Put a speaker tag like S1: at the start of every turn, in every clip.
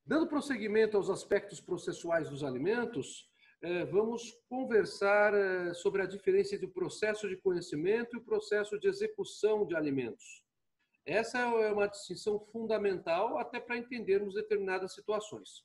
S1: Dando prosseguimento aos aspectos processuais dos alimentos, vamos conversar sobre a diferença entre o processo de conhecimento e o processo de execução de alimentos. Essa é uma distinção fundamental até para entendermos determinadas situações.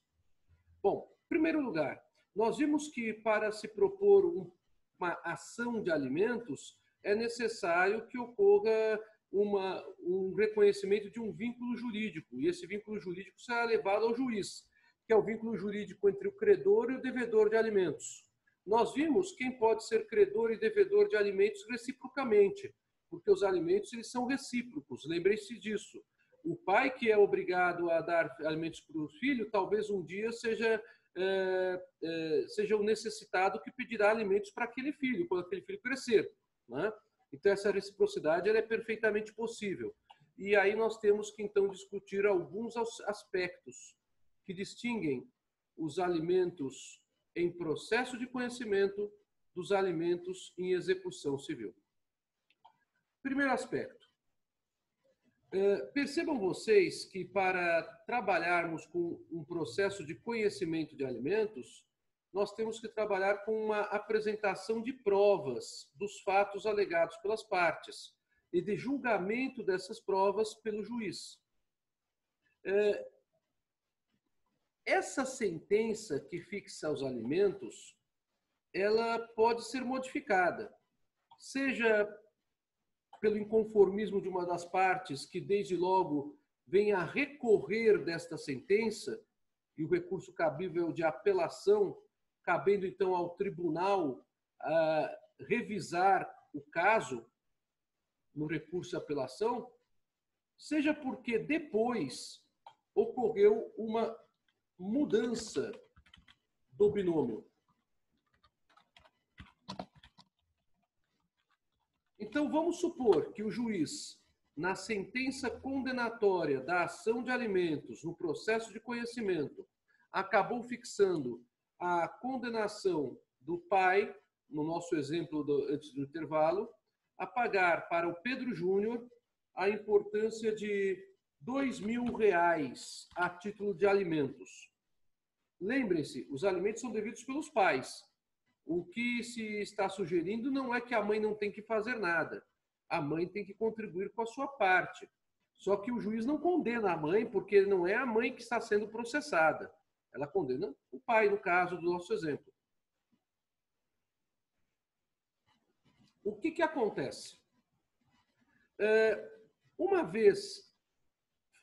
S1: Bom, em primeiro lugar, nós vimos que para se propor uma ação de alimentos, é necessário que ocorra um reconhecimento de um vínculo jurídico, e esse vínculo jurídico será levado ao juiz, que é o vínculo jurídico entre o credor e o devedor de alimentos. Nós vimos quem pode ser credor e devedor de alimentos reciprocamente, porque os alimentos eles são recíprocos, lembrem-se disso. O pai que é obrigado a dar alimentos para o filho, talvez um dia seja o necessitado que pedirá alimentos para aquele filho, quando aquele filho crescer, né? Então, essa reciprocidade ela é perfeitamente possível. E aí nós temos que, então, discutir alguns aspectos que distinguem os alimentos em processo de conhecimento dos alimentos em execução civil. Primeiro aspecto. Percebam vocês que para trabalharmos com um processo de conhecimento de alimentos, nós temos que trabalhar com uma apresentação de provas dos fatos alegados pelas partes e de julgamento dessas provas pelo juiz. Essa sentença que fixa os alimentos, ela pode ser modificada, seja pelo inconformismo de uma das partes, que desde logo vem a recorrer desta sentença, e o recurso cabível de apelação, cabendo então ao tribunal revisar o caso no recurso de apelação, seja porque depois ocorreu uma mudança do binômio. Então, vamos supor que o juiz, na sentença condenatória da ação de alimentos no processo de conhecimento, acabou fixando a condenação do pai, no nosso exemplo antes do intervalo, a pagar para o Pedro Júnior a importância de R$2.000 a título de alimentos. Lembrem-se, os alimentos são devidos pelos pais. O que se está sugerindo não é que a mãe não tem que fazer nada. A mãe tem que contribuir com a sua parte. Só que o juiz não condena a mãe, porque não é a mãe que está sendo processada. Ela condena o pai, no caso do nosso exemplo. O que acontece? Uma vez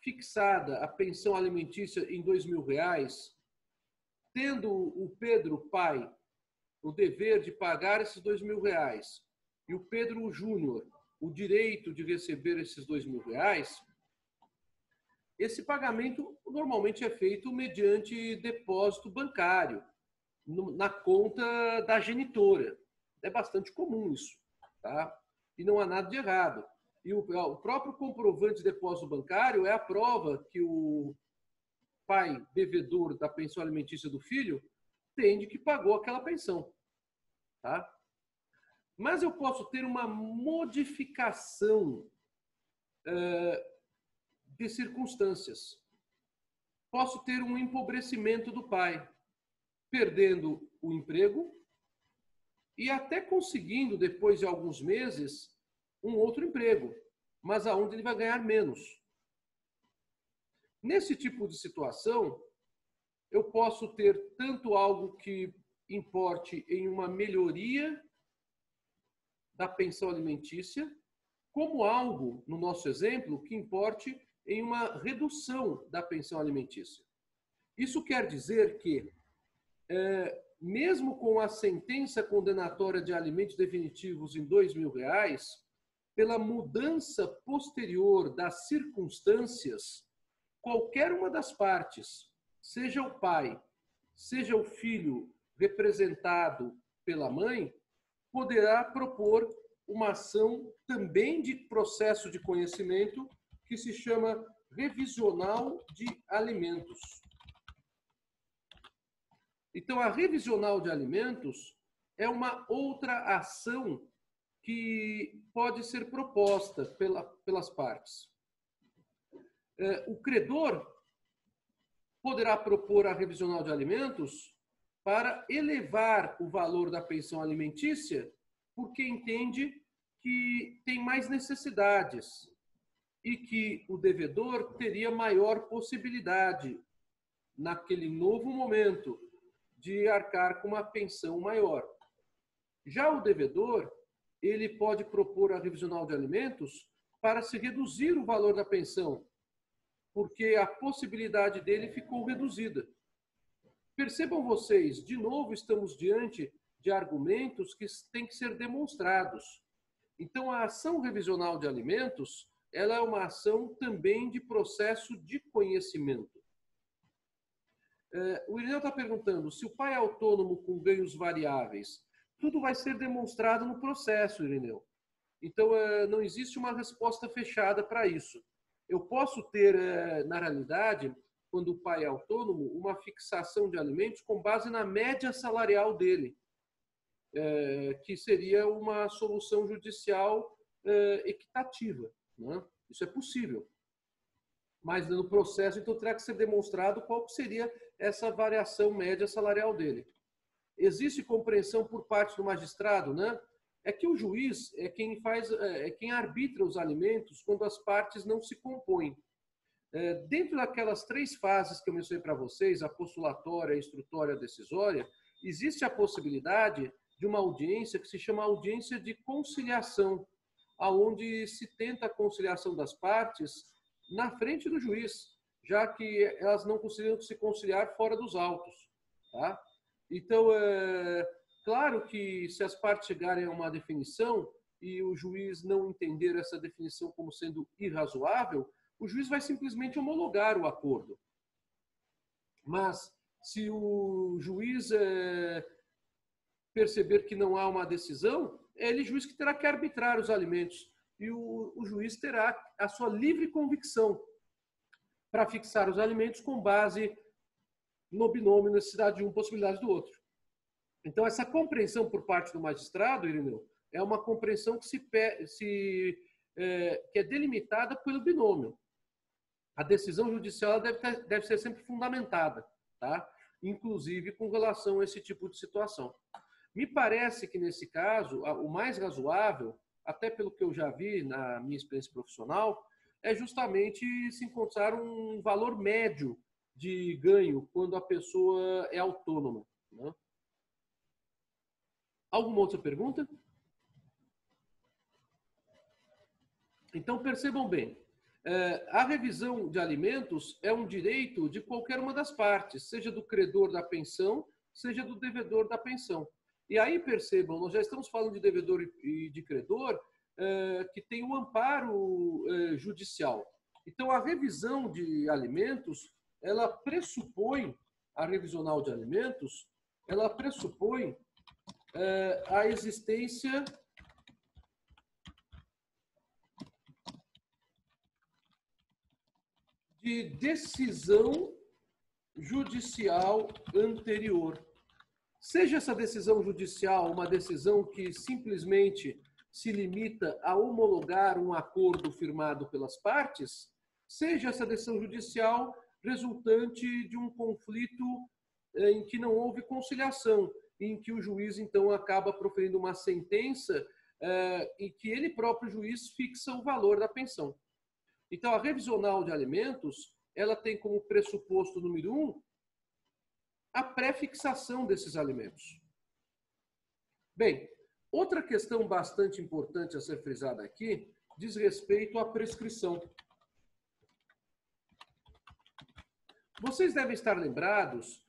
S1: fixada a pensão alimentícia em R$2.000, tendo o Pedro, pai, o dever de pagar esses R$2.000 e o Pedro Júnior o direito de receber esses R$2.000, esse pagamento normalmente é feito mediante depósito bancário na conta da genitora. É bastante comum isso, tá? E não há nada de errado. E o próprio comprovante de depósito bancário é a prova que o pai devedor da pensão alimentícia do filho tem de que pagou aquela pensão. Tá? Mas eu posso ter uma modificação de circunstâncias. Posso ter um empobrecimento do pai, perdendo o emprego e até conseguindo, depois de alguns meses, um outro emprego, mas aonde ele vai ganhar menos. Nesse tipo de situação, eu posso ter tanto algo que importe em uma melhoria da pensão alimentícia, como algo, no nosso exemplo, que importe em uma redução da pensão alimentícia. Isso quer dizer que, mesmo com a sentença condenatória de alimentos definitivos em R$2.000, pela mudança posterior das circunstâncias, qualquer uma das partes, seja o pai, seja o filho representado pela mãe, poderá propor uma ação também de processo de conhecimento que se chama revisional de alimentos. Então, a revisional de alimentos é uma outra ação que pode ser proposta pelas partes. O credor poderá propor a revisional de alimentos para elevar o valor da pensão alimentícia, porque entende que tem mais necessidades e que o devedor teria maior possibilidade, naquele novo momento, de arcar com uma pensão maior. Já o devedor, ele pode propor a revisional de alimentos para se reduzir o valor da pensão, porque a possibilidade dele ficou reduzida. Percebam vocês, de novo estamos diante de argumentos que têm que ser demonstrados. Então, a ação revisional de alimentos, ela é uma ação também de processo de conhecimento. O Irineu está perguntando, se o pai é autônomo com ganhos variáveis, tudo vai ser demonstrado no processo, Irineu. Então, não existe uma resposta fechada para isso. Eu posso ter, na realidade, quando o pai é autônomo, uma fixação de alimentos com base na média salarial dele, que seria uma solução judicial equitativa, né? Isso é possível. Mas no processo, então, terá que ser demonstrado qual seria essa variação média salarial dele. Existe compreensão por parte do magistrado, né? É que o juiz é quem arbitra os alimentos quando as partes não se compõem. Dentro daquelas 3 fases que eu mencionei para vocês, a postulatória, a instrutória e a decisória, existe a possibilidade de uma audiência que se chama audiência de conciliação, aonde se tenta a conciliação das partes na frente do juiz, já que elas não conseguiram se conciliar fora dos autos, tá? Então, claro que se as partes chegarem a uma definição e o juiz não entender essa definição como sendo irrazoável, o juiz vai simplesmente homologar o acordo. Mas, se o juiz perceber que não há uma decisão, é ele, juiz, que terá que arbitrar os alimentos. E o juiz terá a sua livre convicção para fixar os alimentos com base no binômio, necessidade de um, possibilidade do outro. Então, essa compreensão por parte do magistrado, Irineu, é uma compreensão que é delimitada pelo binômio. A decisão judicial deve ser sempre fundamentada, tá? Inclusive com relação a esse tipo de situação. Me parece que, nesse caso, o mais razoável, até pelo que eu já vi na minha experiência profissional, é justamente se encontrar um valor médio de ganho quando a pessoa é autônoma, né? Alguma outra pergunta? Então, percebam bem, a revisão de alimentos é um direito de qualquer uma das partes, seja do credor da pensão, seja do devedor da pensão. E aí, percebam, nós já estamos falando de devedor e de credor que tem um amparo judicial. Então, a revisão de alimentos, ela pressupõe, a revisional de alimentos, ela pressupõe a existência de decisão judicial anterior. Seja essa decisão judicial uma decisão que simplesmente se limita a homologar um acordo firmado pelas partes, seja essa decisão judicial resultante de um conflito em que não houve conciliação, em que o juiz, então, acaba proferindo uma sentença e que ele próprio, juiz, fixa o valor da pensão. Então, a revisional de alimentos, ela tem como pressuposto número 1 a pré-fixação desses alimentos. Bem, outra questão bastante importante a ser frisada aqui diz respeito à prescrição. Vocês devem estar lembrados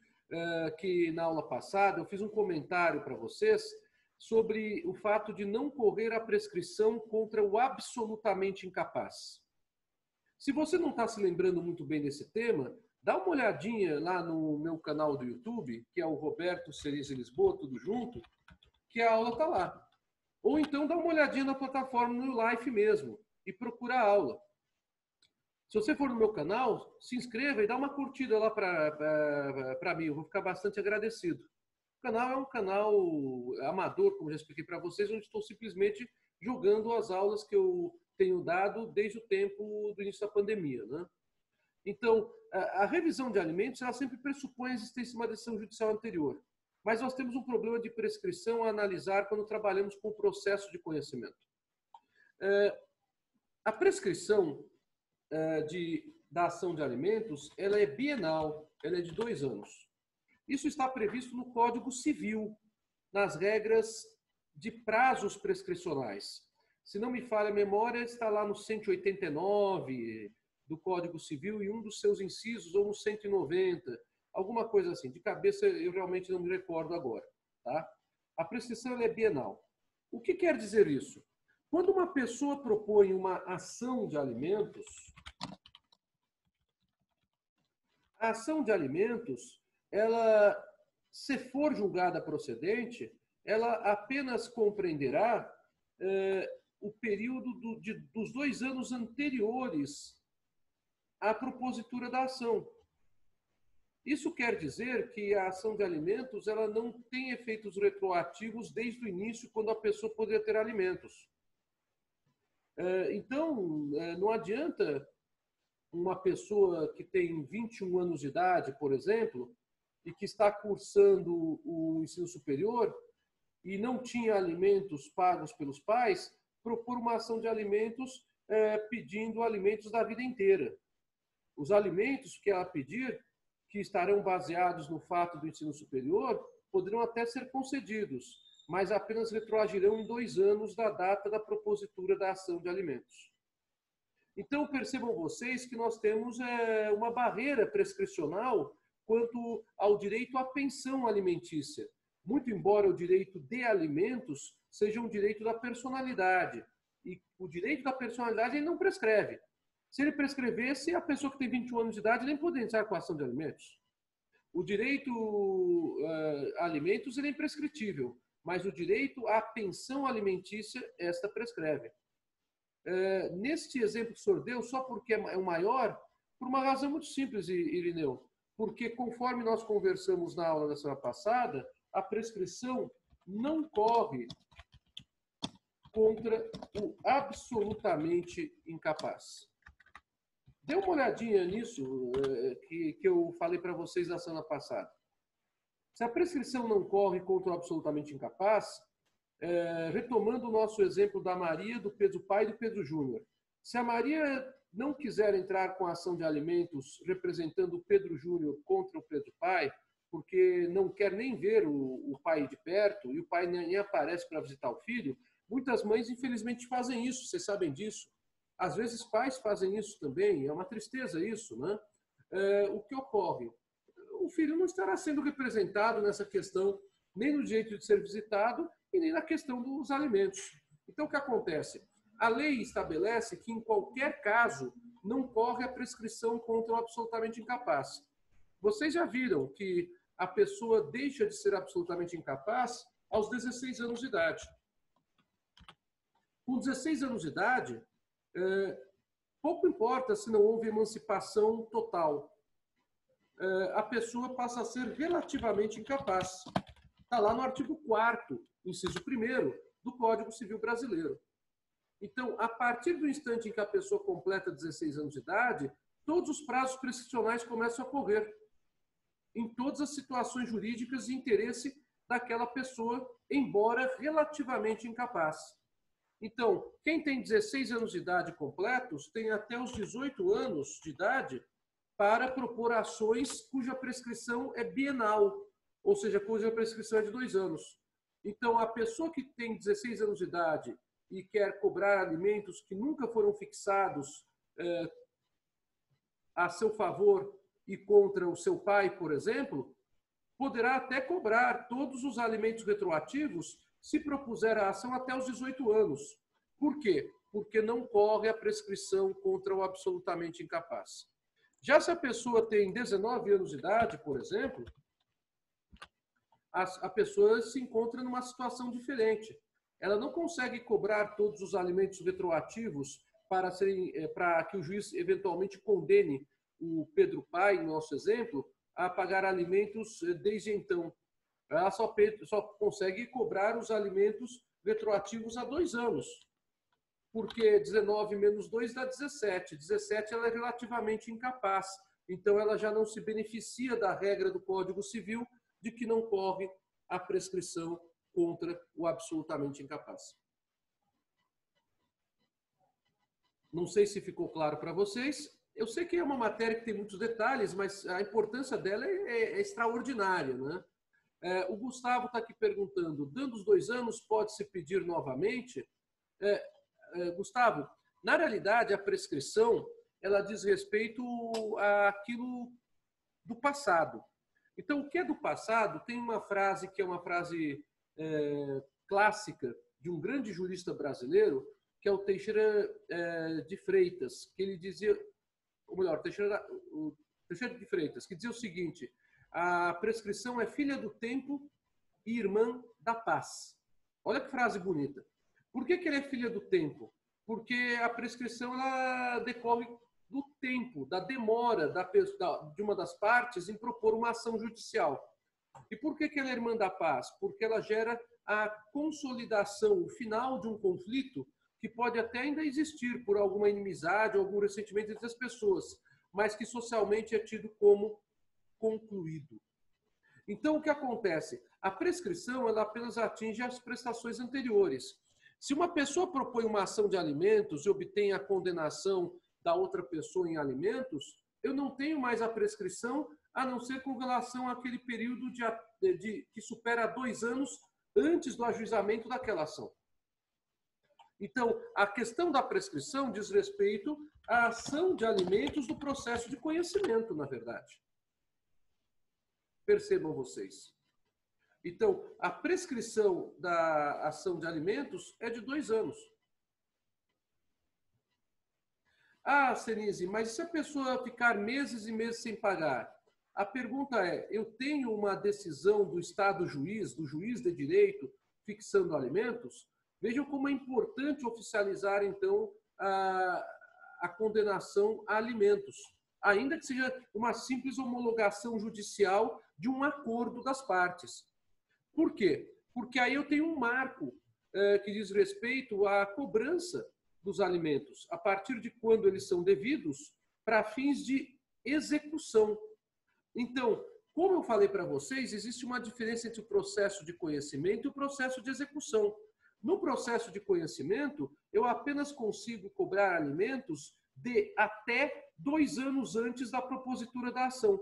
S1: que na aula passada eu fiz um comentário para vocês sobre o fato de não correr a prescrição contra o absolutamente incapaz. Se você não está se lembrando muito bem desse tema, dá uma olhadinha lá no meu canal do YouTube, que é o Roberto Cerise Lisboa, tudo junto, que a aula está lá. Ou então dá uma olhadinha na plataforma no Life mesmo e procura a aula. Se você for no meu canal, se inscreva e dá uma curtida lá para mim, eu vou ficar bastante agradecido. O canal é um canal amador, como já expliquei para vocês, onde estou simplesmente jogando as aulas que eu tenho dado desde o tempo do início da pandemia, né? Então, a revisão de alimentos ela sempre pressupõe a existência de uma decisão judicial anterior. Mas nós temos um problema de prescrição a analisar quando trabalhamos com o processo de conhecimento. A prescrição da ação de alimentos ela é bienal, ela é de 2 anos. Isso está previsto no Código Civil, nas regras de prazos prescricionais. Se não me falha a memória, está lá no 189 do Código Civil e um dos seus incisos, ou no 190, alguma coisa assim. De cabeça eu realmente não me recordo agora. Tá? A prescrição ela é bienal. O que quer dizer isso? Quando uma pessoa propõe uma ação de alimentos, a ação de alimentos, ela, se for julgada procedente, ela apenas compreenderá o período dos 2 anos anteriores à propositura da ação. Isso quer dizer que a ação de alimentos ela não tem efeitos retroativos desde o início, quando a pessoa poderia ter alimentos. Então, não adianta uma pessoa que tem 21 anos de idade, por exemplo, e que está cursando o ensino superior e não tinha alimentos pagos pelos pais, propor uma ação de alimentos pedindo alimentos da vida inteira. Os alimentos que ela pedir, que estarão baseados no fato do ensino superior, poderão até ser concedidos, mas apenas retroagirão em 2 anos da data da propositura da ação de alimentos. Então, percebam vocês que nós temos uma barreira prescricional quanto ao direito à pensão alimentícia, muito embora o direito de alimentos seja um direito da personalidade. E o direito da personalidade ele não prescreve. Se ele prescrevesse, a pessoa que tem 21 anos de idade nem poderia entrar com a ação de alimentos. O direito a alimentos ele é imprescritível, mas o direito à pensão alimentícia, esta prescreve. Neste exemplo que o senhor deu, só porque é o maior, por uma razão muito simples, Irineu, porque conforme nós conversamos na aula da semana passada, a prescrição não corre contra o absolutamente incapaz. Dê uma olhadinha nisso que eu falei para vocês na semana passada. Se a prescrição não corre contra o absolutamente incapaz, retomando o nosso exemplo da Maria, do Pedro Pai e do Pedro Júnior. Se a Maria não quiser entrar com a ação de alimentos representando o Pedro Júnior contra o Pedro Pai, porque não quer nem ver o pai de perto e o pai nem aparece para visitar o filho, muitas mães, infelizmente, fazem isso, vocês sabem disso. Às vezes, pais fazem isso também, é uma tristeza isso, né? O que ocorre? O filho não estará sendo representado nessa questão, nem no direito de ser visitado e nem na questão dos alimentos. Então, o que acontece? A lei estabelece que, em qualquer caso, não corre a prescrição contra o absolutamente incapaz. Vocês já viram que a pessoa deixa de ser absolutamente incapaz aos 16 anos de idade. Com 16 anos de idade, pouco importa se não houve emancipação total. A pessoa passa a ser relativamente incapaz. Está lá no artigo 4º, inciso 1º, do Código Civil Brasileiro. Então, a partir do instante em que a pessoa completa 16 anos de idade, todos os prazos prescricionais começam a correr em todas as situações jurídicas de interesse daquela pessoa, embora relativamente incapaz. Então, quem tem 16 anos de idade completos tem até os 18 anos de idade para propor ações cuja prescrição é bienal, ou seja, cuja prescrição é de 2 anos. Então, a pessoa que tem 16 anos de idade e quer cobrar alimentos que nunca foram fixados a seu favor e contra o seu pai, por exemplo, poderá até cobrar todos os alimentos retroativos se propuser a ação até os 18 anos. Por quê? Porque não corre a prescrição contra o absolutamente incapaz. Já se a pessoa tem 19 anos de idade, por exemplo, a pessoa se encontra numa situação diferente. Ela não consegue cobrar todos os alimentos retroativos para que o juiz eventualmente condene o Pedro Pai, no nosso exemplo, a pagar alimentos desde então. Ela só consegue cobrar os alimentos retroativos há 2 anos. porque 19 menos 2 dá 17. 17 ela é relativamente incapaz. Então, ela já não se beneficia da regra do Código Civil de que não corre a prescrição contra o absolutamente incapaz. Não sei se ficou claro para vocês. Eu sei que é uma matéria que tem muitos detalhes, mas a importância dela é extraordinária, né? O Gustavo está aqui perguntando, dando os 2 anos, pode-se pedir novamente? Gustavo, na realidade, a prescrição ela diz respeito àquilo do passado. Então, o que é do passado, tem uma frase que é uma frase clássica de um grande jurista brasileiro, que é o Teixeira de Freitas, que ele dizia, ou melhor, Teixeira de Freitas, que dizia o seguinte: a prescrição é filha do tempo e irmã da paz. Olha que frase bonita. Por que ela é filha do tempo? Porque a prescrição ela decorre do tempo, da demora de uma das partes em propor uma ação judicial. E por que ela é irmã da paz? Porque ela gera a consolidação, o final de um conflito que pode até ainda existir por alguma inimizade, algum ressentimento entre as pessoas, mas que socialmente é tido como concluído. Então, o que acontece? A prescrição ela apenas atinge as prestações anteriores. Se uma pessoa propõe uma ação de alimentos e obtém a condenação da outra pessoa em alimentos, eu não tenho mais a prescrição, a não ser com relação àquele período que supera 2 anos antes do ajuizamento daquela ação. Então, a questão da prescrição diz respeito à ação de alimentos do processo de conhecimento, na verdade. Percebam vocês. Então, a prescrição da ação de alimentos é de 2 anos. Ah, Senise, mas e se a pessoa ficar meses e meses sem pagar? A pergunta é, eu tenho uma decisão do Estado juiz, do juiz de direito, fixando alimentos? Vejam como é importante oficializar, então, a condenação a alimentos, ainda que seja uma simples homologação judicial de um acordo das partes. Por quê? Porque aí eu tenho um marco que diz respeito à cobrança dos alimentos, a partir de quando eles são devidos para fins de execução. Então, como eu falei para vocês, existe uma diferença entre o processo de conhecimento e o processo de execução. No processo de conhecimento, eu apenas consigo cobrar alimentos de até 2 anos antes da propositura da ação.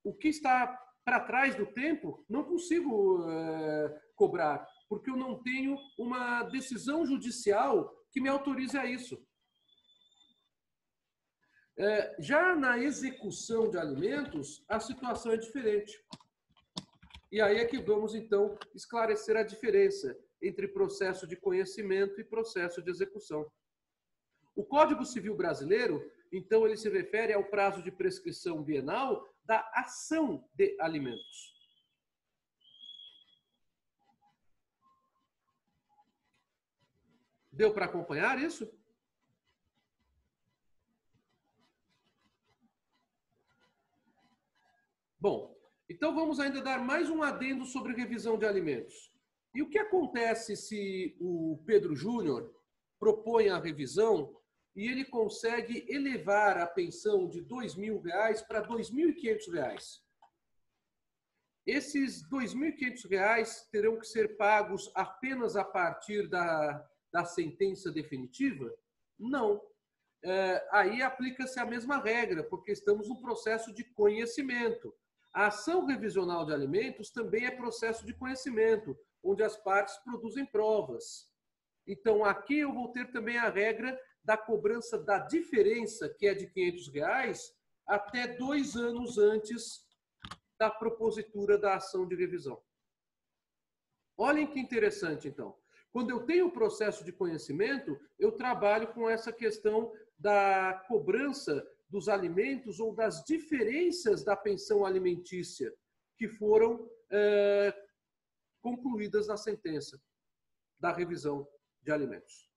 S1: O que está para trás do tempo, não consigo cobrar, porque eu não tenho uma decisão judicial que me autorize a isso. Já na execução de alimentos, a situação é diferente. E aí é que vamos, então, esclarecer a diferença entre processo de conhecimento e processo de execução. O Código Civil brasileiro, então, ele se refere ao prazo de prescrição bienal da ação de alimentos. Deu para acompanhar isso? Bom, então vamos ainda dar mais um adendo sobre revisão de alimentos. E o que acontece se o Pedro Júnior propõe a revisão e ele consegue elevar a pensão de R$ 2.000 para R$ 2.500? Esses R$ 2.500 terão que ser pagos apenas a partir da sentença definitiva? Não. Aí aplica-se a mesma regra, porque estamos no processo de conhecimento. A ação revisional de alimentos também é processo de conhecimento, onde as partes produzem provas. Então, aqui eu vou ter também a regra da cobrança da diferença, que é de R$ 500, até 2 anos antes da propositura da ação de revisão. Olhem que interessante, então. Quando eu tenho o processo de conhecimento, eu trabalho com essa questão da cobrança dos alimentos ou das diferenças da pensão alimentícia que foram concluídas na sentença da revisão de alimentos.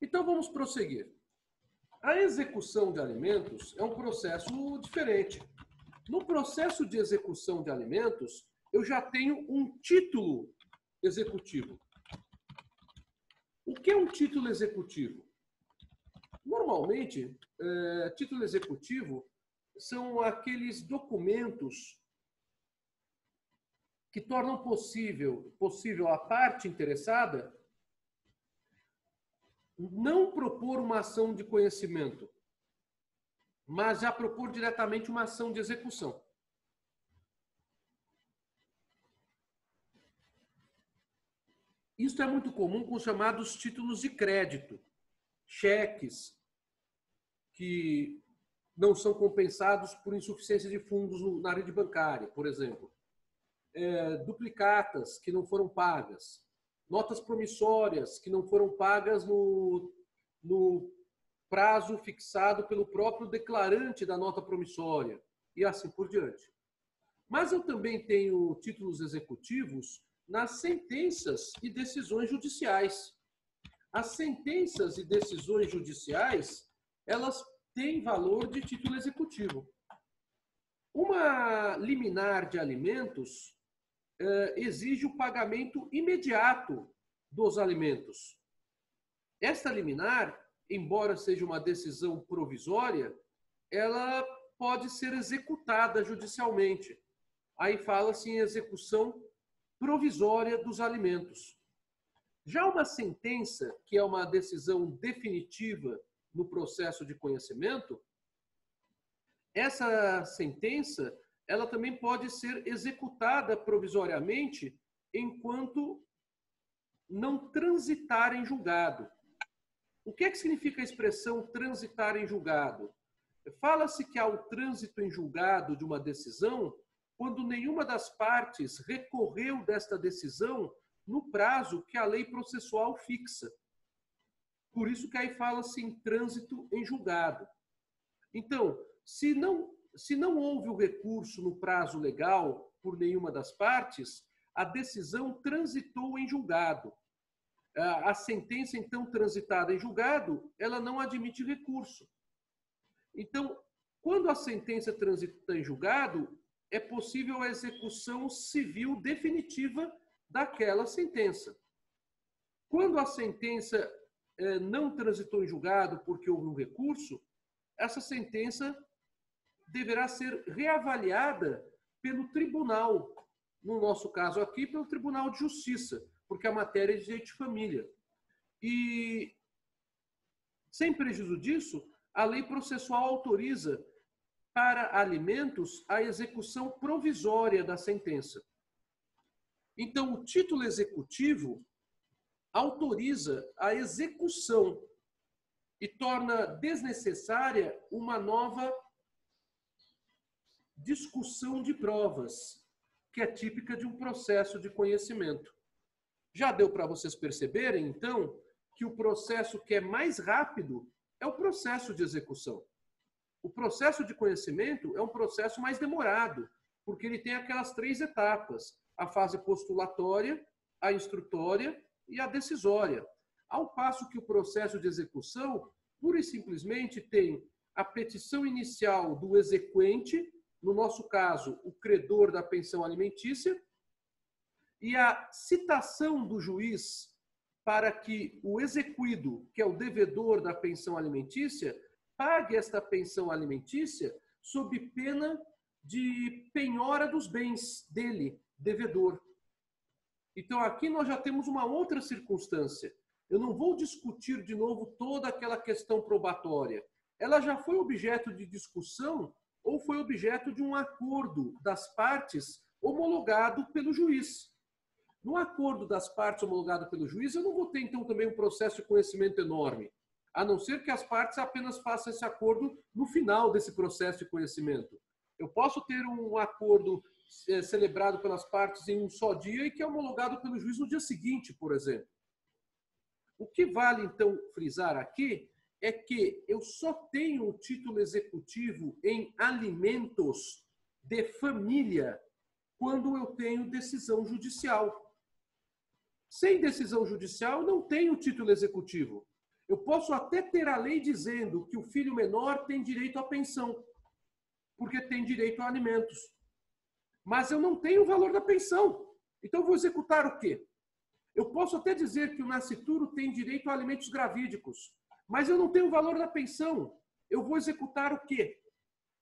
S1: Então, vamos prosseguir. A execução de alimentos é um processo diferente. No processo de execução de alimentos, eu já tenho um título executivo. O que é um título executivo? Normalmente, título executivo são aqueles documentos que tornam possível a parte interessada não propor uma ação de conhecimento, mas já propor diretamente uma ação de execução. Isso é muito comum com os chamados títulos de crédito, cheques que não são compensados por insuficiência de fundos na rede bancária, por exemplo. Duplicatas que não foram pagas, notas promissórias que não foram pagas no prazo fixado pelo próprio declarante da nota promissória, e assim por diante. Mas eu também tenho títulos executivos nas sentenças e decisões judiciais. As sentenças e decisões judiciais, elas têm valor de título executivo. Uma liminar de alimentos exige o pagamento imediato dos alimentos. Esta liminar, embora seja uma decisão provisória, ela pode ser executada judicialmente. Aí fala-se em execução provisória dos alimentos. Já uma sentença, que é uma decisão definitiva no processo de conhecimento, essa sentença ela também pode ser executada provisoriamente enquanto não transitar em julgado. O que é que significa a expressão transitar em julgado? Fala-se que há o trânsito em julgado de uma decisão quando nenhuma das partes recorreu desta decisão no prazo que a lei processual fixa. Por isso que aí fala-se em trânsito em julgado. Então, se não houve o recurso no prazo legal por nenhuma das partes, a decisão transitou em julgado. A sentença, então, transitada em julgado, ela não admite recurso. Então, quando a sentença transita em julgado, é possível a execução civil definitiva daquela sentença. Quando a sentença não transitou em julgado porque houve um recurso, essa sentença deverá ser reavaliada pelo tribunal, no nosso caso aqui, pelo Tribunal de Justiça, porque a matéria é de direito de família. E, sem prejuízo disso, a lei processual autoriza para alimentos a execução provisória da sentença. Então, o título executivo autoriza a execução e torna desnecessária uma nova discussão de provas, que é típica de um processo de conhecimento. Já deu para vocês perceberem, então, que o processo que é mais rápido é o processo de execução. O processo de conhecimento é um processo mais demorado, porque ele tem aquelas 3 etapas: a fase postulatória, a instrutória e a decisória. Ao passo que o processo de execução, pura e simplesmente, tem a petição inicial do exequente, no nosso caso, o credor da pensão alimentícia, e a citação do juiz para que o exequido, que é o devedor da pensão alimentícia, pague esta pensão alimentícia sob pena de penhora dos bens dele, devedor. Então, aqui nós já temos uma outra circunstância. Eu não vou discutir de novo toda aquela questão probatória. Ela já foi objeto de discussão ou foi objeto de um acordo das partes homologado pelo juiz. No acordo das partes homologado pelo juiz, eu não vou ter, então, também um processo de conhecimento enorme, a não ser que as partes apenas façam esse acordo no final desse processo de conhecimento. Eu posso ter um acordo celebrado pelas partes em um só dia e que é homologado pelo juiz no dia seguinte, por exemplo. O que vale, então, frisar aqui é que eu só tenho o título executivo em alimentos de família quando eu tenho decisão judicial. Sem decisão judicial, não tenho título executivo. Eu posso até ter a lei dizendo que o filho menor tem direito à pensão, porque tem direito a alimentos. Mas eu não tenho o valor da pensão. Então, eu vou executar o quê? Eu posso até dizer que o nascituro tem direito a alimentos gravídicos, mas eu não tenho o valor da pensão. Eu vou executar o quê?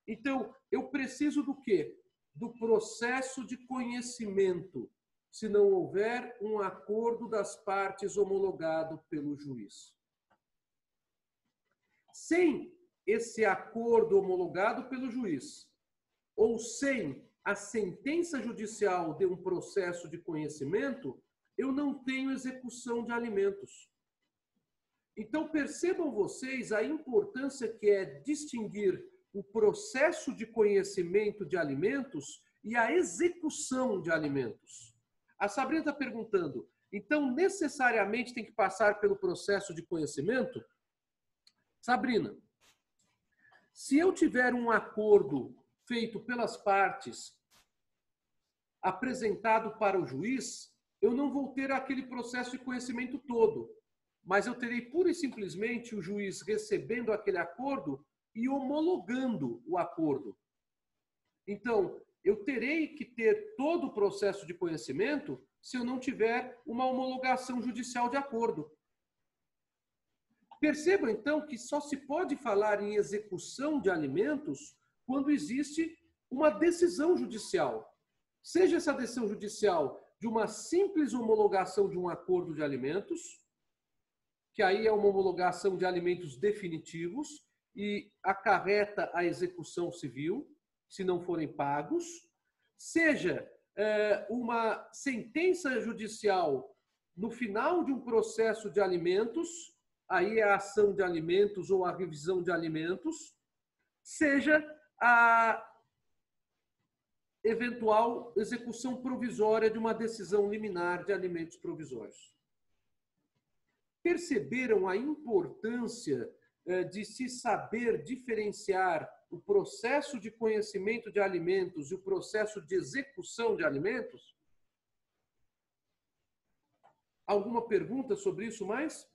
S1: Então, eu preciso do quê? Do processo de conhecimento, se não houver um acordo das partes homologado pelo juiz. Sem esse acordo homologado pelo juiz, ou sem a sentença judicial de um processo de conhecimento, eu não tenho execução de alimentos. Então, percebam vocês a importância que é distinguir o processo de conhecimento de alimentos e a execução de alimentos. A Sabrina está perguntando, então necessariamente tem que passar pelo processo de conhecimento? Sabrina, se eu tiver um acordo feito pelas partes, apresentado para o juiz, eu não vou ter aquele processo de conhecimento todo, mas eu terei pura e simplesmente o juiz recebendo aquele acordo e homologando o acordo. Então, eu terei que ter todo o processo de conhecimento se eu não tiver uma homologação judicial de acordo. Percebam, então, que só se pode falar em execução de alimentos quando existe uma decisão judicial. Seja essa decisão judicial de uma simples homologação de um acordo de alimentos, que aí é uma homologação de alimentos definitivos e acarreta a execução civil, se não forem pagos, seja uma sentença judicial no final de um processo de alimentos, aí é a ação de alimentos ou a revisão de alimentos, seja a eventual execução provisória de uma decisão liminar de alimentos provisórios. Perceberam a importância de se saber diferenciar o processo de conhecimento de alimentos e o processo de execução de alimentos? Alguma pergunta sobre isso mais?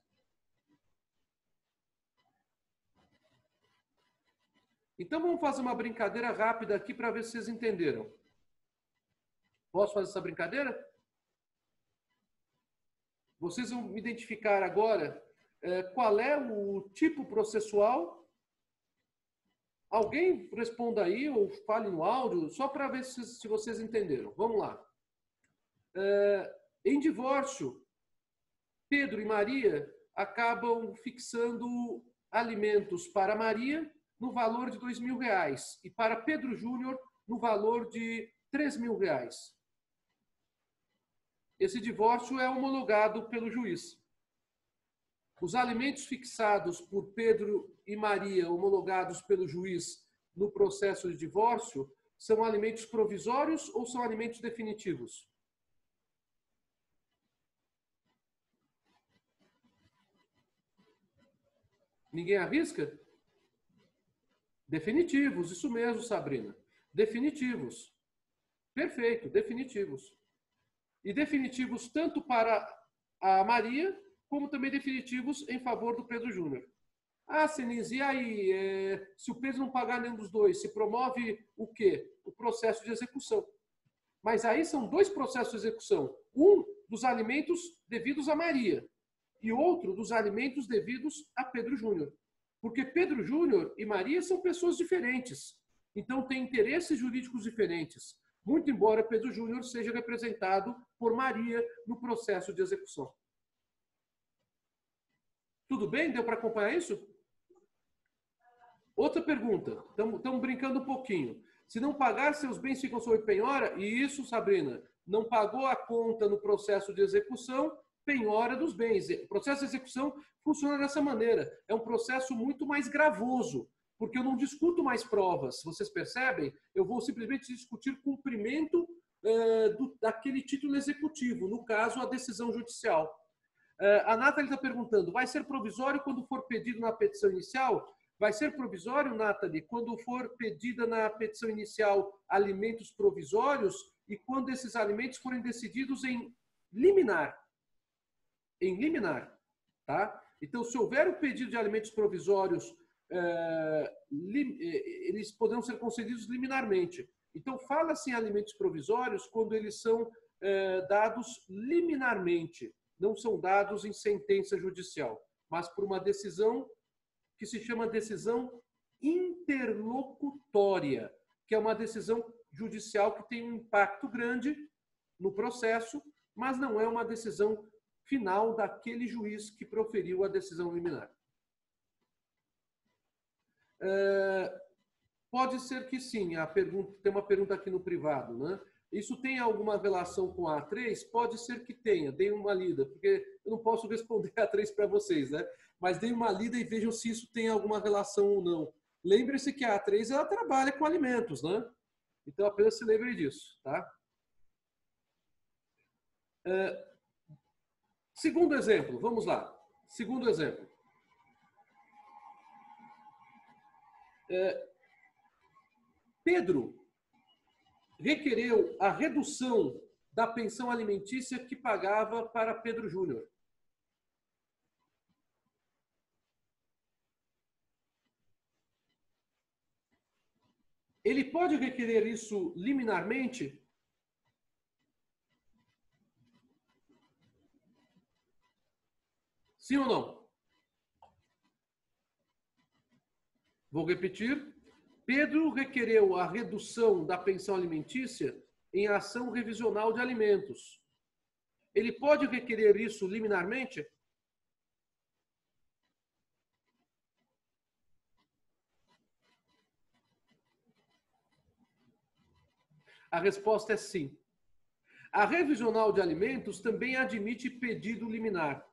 S1: Então vamos fazer uma brincadeira rápida aqui para ver se vocês entenderam. Posso fazer essa brincadeira? Vocês vão identificar agora qual é o tipo processual. Alguém responda aí ou fale no áudio, só para ver se vocês entenderam. Vamos lá. Em divórcio, Pedro e Maria acabam fixando alimentos para Maria no valor de R$2.000 e para Pedro Júnior no valor de R$3.000. Esse divórcio é homologado pelo juiz. Os alimentos fixados por Pedro e Maria, homologados pelo juiz no processo de divórcio, são alimentos provisórios ou são alimentos definitivos? Ninguém arrisca? Definitivos, isso mesmo, Sabrina. Definitivos. Perfeito, definitivos. E definitivos tanto para a Maria, como também definitivos em favor do Pedro Júnior. Ah, Senise, e aí? Se o Pedro não pagar nenhum dos dois, se promove o quê? O processo de execução. Mas aí são dois processos de execução. Um dos alimentos devidos a Maria e outro dos alimentos devidos a Pedro Júnior. Porque Pedro Júnior e Maria são pessoas diferentes. Então, têm interesses jurídicos diferentes. Muito embora Pedro Júnior seja representado por Maria no processo de execução. Tudo bem? Deu para acompanhar isso? Outra pergunta. Estamos brincando um pouquinho. Se não pagar, seus bens ficam sob penhora? E isso, Sabrina, não pagou a conta no processo de execução, penhora dos bens. O processo de execução funciona dessa maneira. É um processo muito mais gravoso, porque eu não discuto mais provas. Vocês percebem? Eu vou simplesmente discutir cumprimento daquele título executivo, no caso, a decisão judicial. A Nathalie está perguntando, vai ser provisório quando for pedido na petição inicial? Vai ser provisório, Nathalie, quando for pedida na petição inicial alimentos provisórios e quando esses alimentos forem decididos em liminar. Em liminar, tá? Então, se houver o pedido de alimentos provisórios, eles poderão ser concedidos liminarmente. Então, fala-se em alimentos provisórios quando eles são dados liminarmente. não são dados em sentença judicial, mas por uma decisão que se chama decisão interlocutória, que é uma decisão judicial que tem um impacto grande no processo, mas não é uma decisão final daquele juiz que proferiu a decisão liminar. Pode ser que sim. Tem uma pergunta aqui no privado, né? Isso tem alguma relação com a A3? Pode ser que tenha. Deem uma lida, porque eu não posso responder a A3 para vocês, né? Mas deem uma lida e vejam se isso tem alguma relação ou não. Lembre-se que a A3 ela trabalha com alimentos, né? Então apenas se lembre disso, tá? Segundo exemplo, vamos lá. Segundo exemplo. Pedro requereu a redução da pensão alimentícia que pagava para Pedro Júnior. Ele pode requerer isso liminarmente? Sim ou não? Vou repetir. Pedro requereu a redução da pensão alimentícia em ação revisional de alimentos. Ele pode requerer isso liminarmente? A resposta é sim. A revisional de alimentos também admite pedido liminar,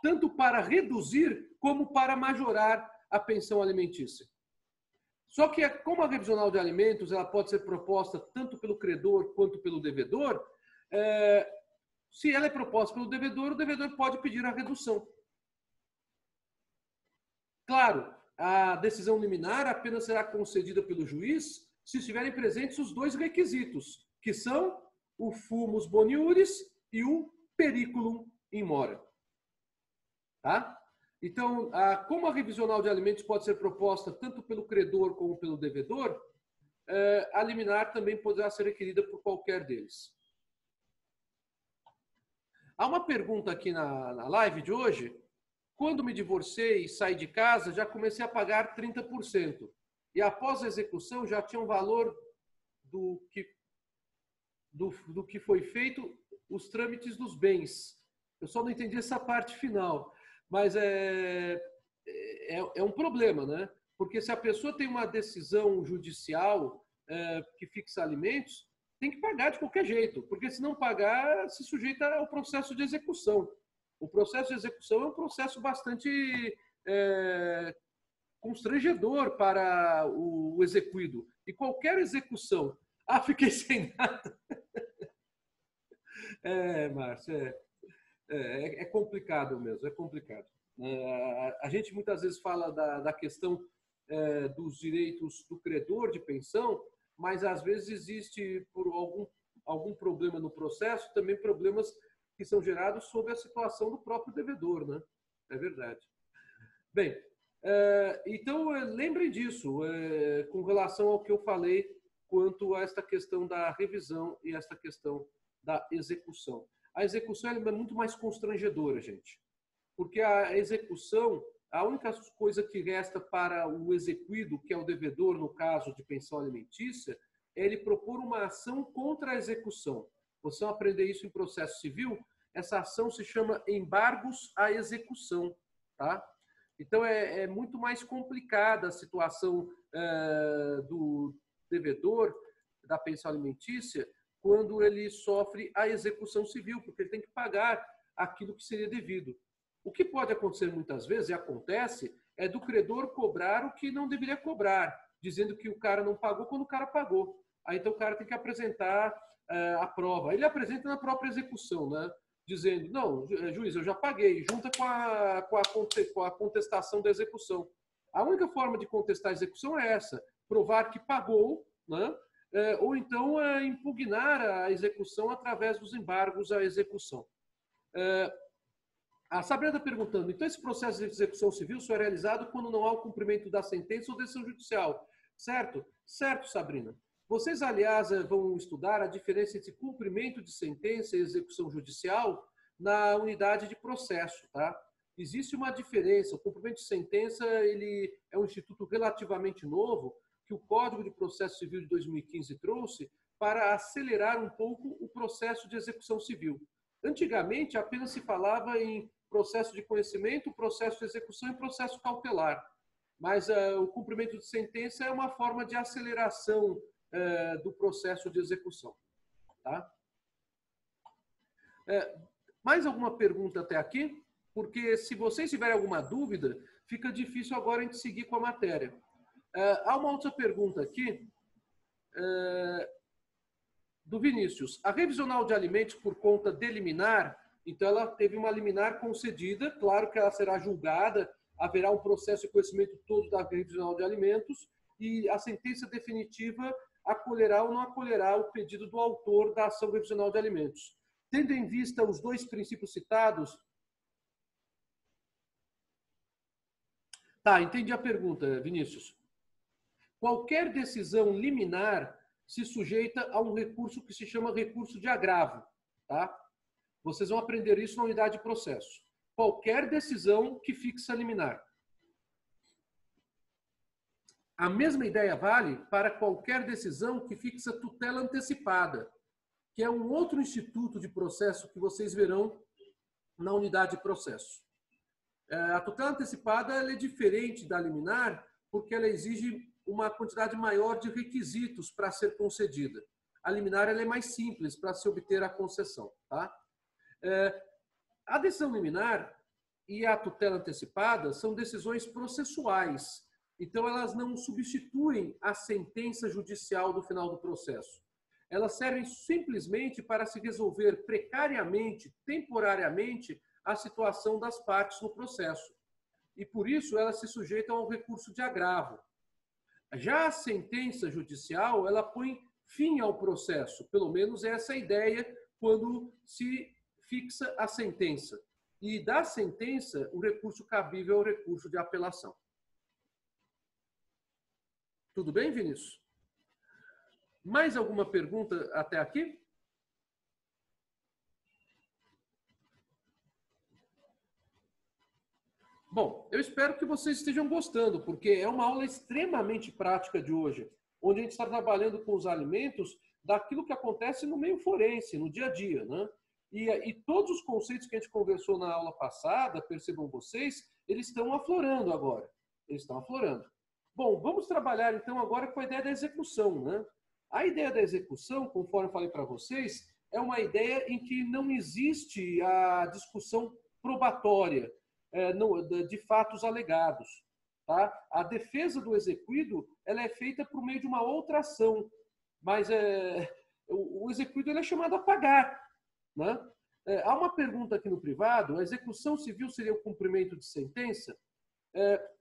S1: tanto para reduzir como para majorar a pensão alimentícia. Só que, como a revisional de alimentos ela pode ser proposta tanto pelo credor quanto pelo devedor, se ela é proposta pelo devedor, o devedor pode pedir a redução. Claro, a decisão liminar apenas será concedida pelo juiz se estiverem presentes os dois requisitos, que são o fumus boniuris e o periculum in mora. Tá? Então, como a revisional de alimentos pode ser proposta tanto pelo credor como pelo devedor, a liminar também poderá ser requerida por qualquer deles. Há uma pergunta aqui na live de hoje. Quando me divorciei e saí de casa, já comecei a pagar 30%. E após a execução, já tinha um valor do que foi feito, os trâmites dos bens. Eu só não entendi essa parte final. Mas é um problema, né? Porque se a pessoa tem uma decisão judicial que fixa alimentos, tem que pagar de qualquer jeito, porque se não pagar, se sujeita ao processo de execução. O processo de execução é um processo bastante constrangedor para o exequido. E qualquer execução... Ah, fiquei sem nada. Márcio, é complicado mesmo, é complicado. A gente muitas vezes fala da questão dos direitos do credor de pensão, mas às vezes existe, por algum problema no processo, também problemas que são gerados sob a situação do próprio devedor, né? É verdade. Bem, então lembrem disso, com relação ao que eu falei quanto a esta questão da revisão e esta questão da execução. A execução é muito mais constrangedora, gente. Porque a execução, a única coisa que resta para o exequido, que é o devedor, no caso de pensão alimentícia, é ele propor uma ação contra a execução. Vocês vão aprender isso em processo civil. Essa ação se chama embargos à execução. Tá? Então, é muito mais complicada a situação do devedor da pensão alimentícia quando ele sofre a execução civil, porque ele tem que pagar aquilo que seria devido. O que pode acontecer muitas vezes, e acontece, é do credor cobrar o que não deveria cobrar, dizendo que o cara não pagou quando o cara pagou. Aí então o cara tem que apresentar a prova. Ele apresenta na própria execução, né? Dizendo, não, juiz, eu já paguei, junta com a contestação da execução. A única forma de contestar a execução é essa, provar que pagou, né? Ou então impugnar a execução através dos embargos à execução. A Sabrina está perguntando, então esse processo de execução civil só é realizado quando não há o cumprimento da sentença ou decisão judicial, certo? Certo, Sabrina. Vocês, aliás, vão estudar a diferença entre cumprimento de sentença e execução judicial, na unidade de processo, tá? Existe uma diferença. O cumprimento de sentença, ele é um instituto relativamente novo que o Código de Processo Civil de 2015 trouxe para acelerar um pouco o processo de execução civil. Antigamente, apenas se falava em processo de conhecimento, processo de execução e processo cautelar. Mas o cumprimento de sentença é uma forma de aceleração do processo de execução. Tá? Mais alguma pergunta até aqui? Porque se vocês tiverem alguma dúvida, fica difícil agora a gente seguir com a matéria. Há uma outra pergunta aqui, do Vinícius. A revisional de alimentos por conta de liminar, então ela teve uma liminar concedida, claro que ela será julgada, haverá um processo de conhecimento todo da revisional de alimentos e a sentença definitiva acolherá ou não acolherá o pedido do autor da ação revisional de alimentos. Tendo em vista os dois princípios citados... Tá, entendi a pergunta, Vinícius. Qualquer decisão liminar se sujeita a um recurso que se chama recurso de agravo, tá? Vocês vão aprender isso na unidade de processo. Qualquer decisão que fixa liminar. A mesma ideia vale para qualquer decisão que fixa tutela antecipada, que é um outro instituto de processo que vocês verão na unidade de processo. A tutela antecipada ela é diferente da liminar porque ela exige uma quantidade maior de requisitos para ser concedida. A liminar ela é mais simples para se obter a concessão. Tá? A decisão liminar e a tutela antecipada são decisões processuais. Então, elas não substituem a sentença judicial do final do processo. Elas servem simplesmente para se resolver precariamente, temporariamente, a situação das partes no processo. E, por isso, elas se sujeitam ao recurso de agravo. Já a sentença judicial, ela põe fim ao processo. Pelo menos essa é a ideia quando se fixa a sentença. E da sentença, o recurso cabível é o recurso de apelação. Tudo bem, Vinícius? Mais alguma pergunta até aqui? Bom, eu espero que vocês estejam gostando, porque é uma aula extremamente prática de hoje, onde a gente está trabalhando com os alimentos daquilo que acontece no meio forense, no dia a dia, né? E todos os conceitos que a gente conversou na aula passada, percebam vocês, eles estão aflorando agora. Eles estão aflorando. Bom, vamos trabalhar então agora com a ideia da execução, né? A ideia da execução, conforme eu falei para vocês, é uma ideia em que não existe a discussão probatória de fatos alegados. Tá? A defesa do exequído ela é feita por meio de uma outra ação, mas o exequído ele é chamado a pagar. Né? Há uma pergunta aqui no privado: a execução civil seria o cumprimento de sentença?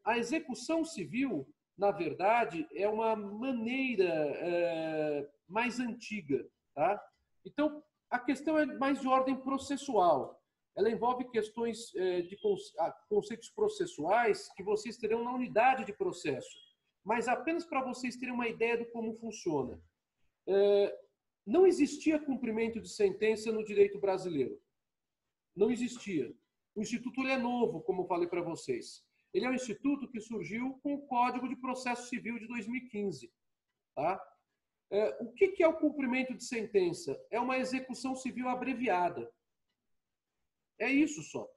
S1: A execução civil, na verdade, é uma maneira mais antiga. Tá? Então, a questão é mais de ordem processual. Ela envolve questões de conceitos processuais que vocês terão na unidade de processo. Mas apenas para vocês terem uma ideia de como funciona. Não existia cumprimento de sentença no direito brasileiro. Não existia. O Instituto ele é novo, como eu falei para vocês. Ele é um instituto que surgiu com o Código de Processo Civil de 2015. Tá? O que é o cumprimento de sentença? É uma execução civil abreviada. É isso só.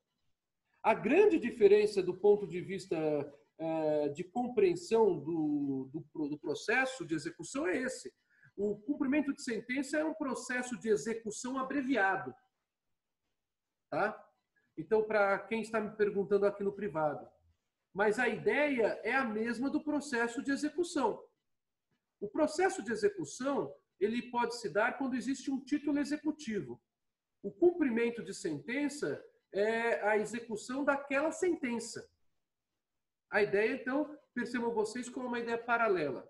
S1: A grande diferença do ponto de vista de compreensão do processo de execução é esse. O cumprimento de sentença é um processo de execução abreviado. Tá? Então, para quem está me perguntando aqui no privado. Mas a ideia é a mesma do processo de execução. O processo de execução ele pode se dar quando existe um título executivo. O cumprimento de sentença é a execução daquela sentença. A ideia, então, percebam vocês como uma ideia paralela.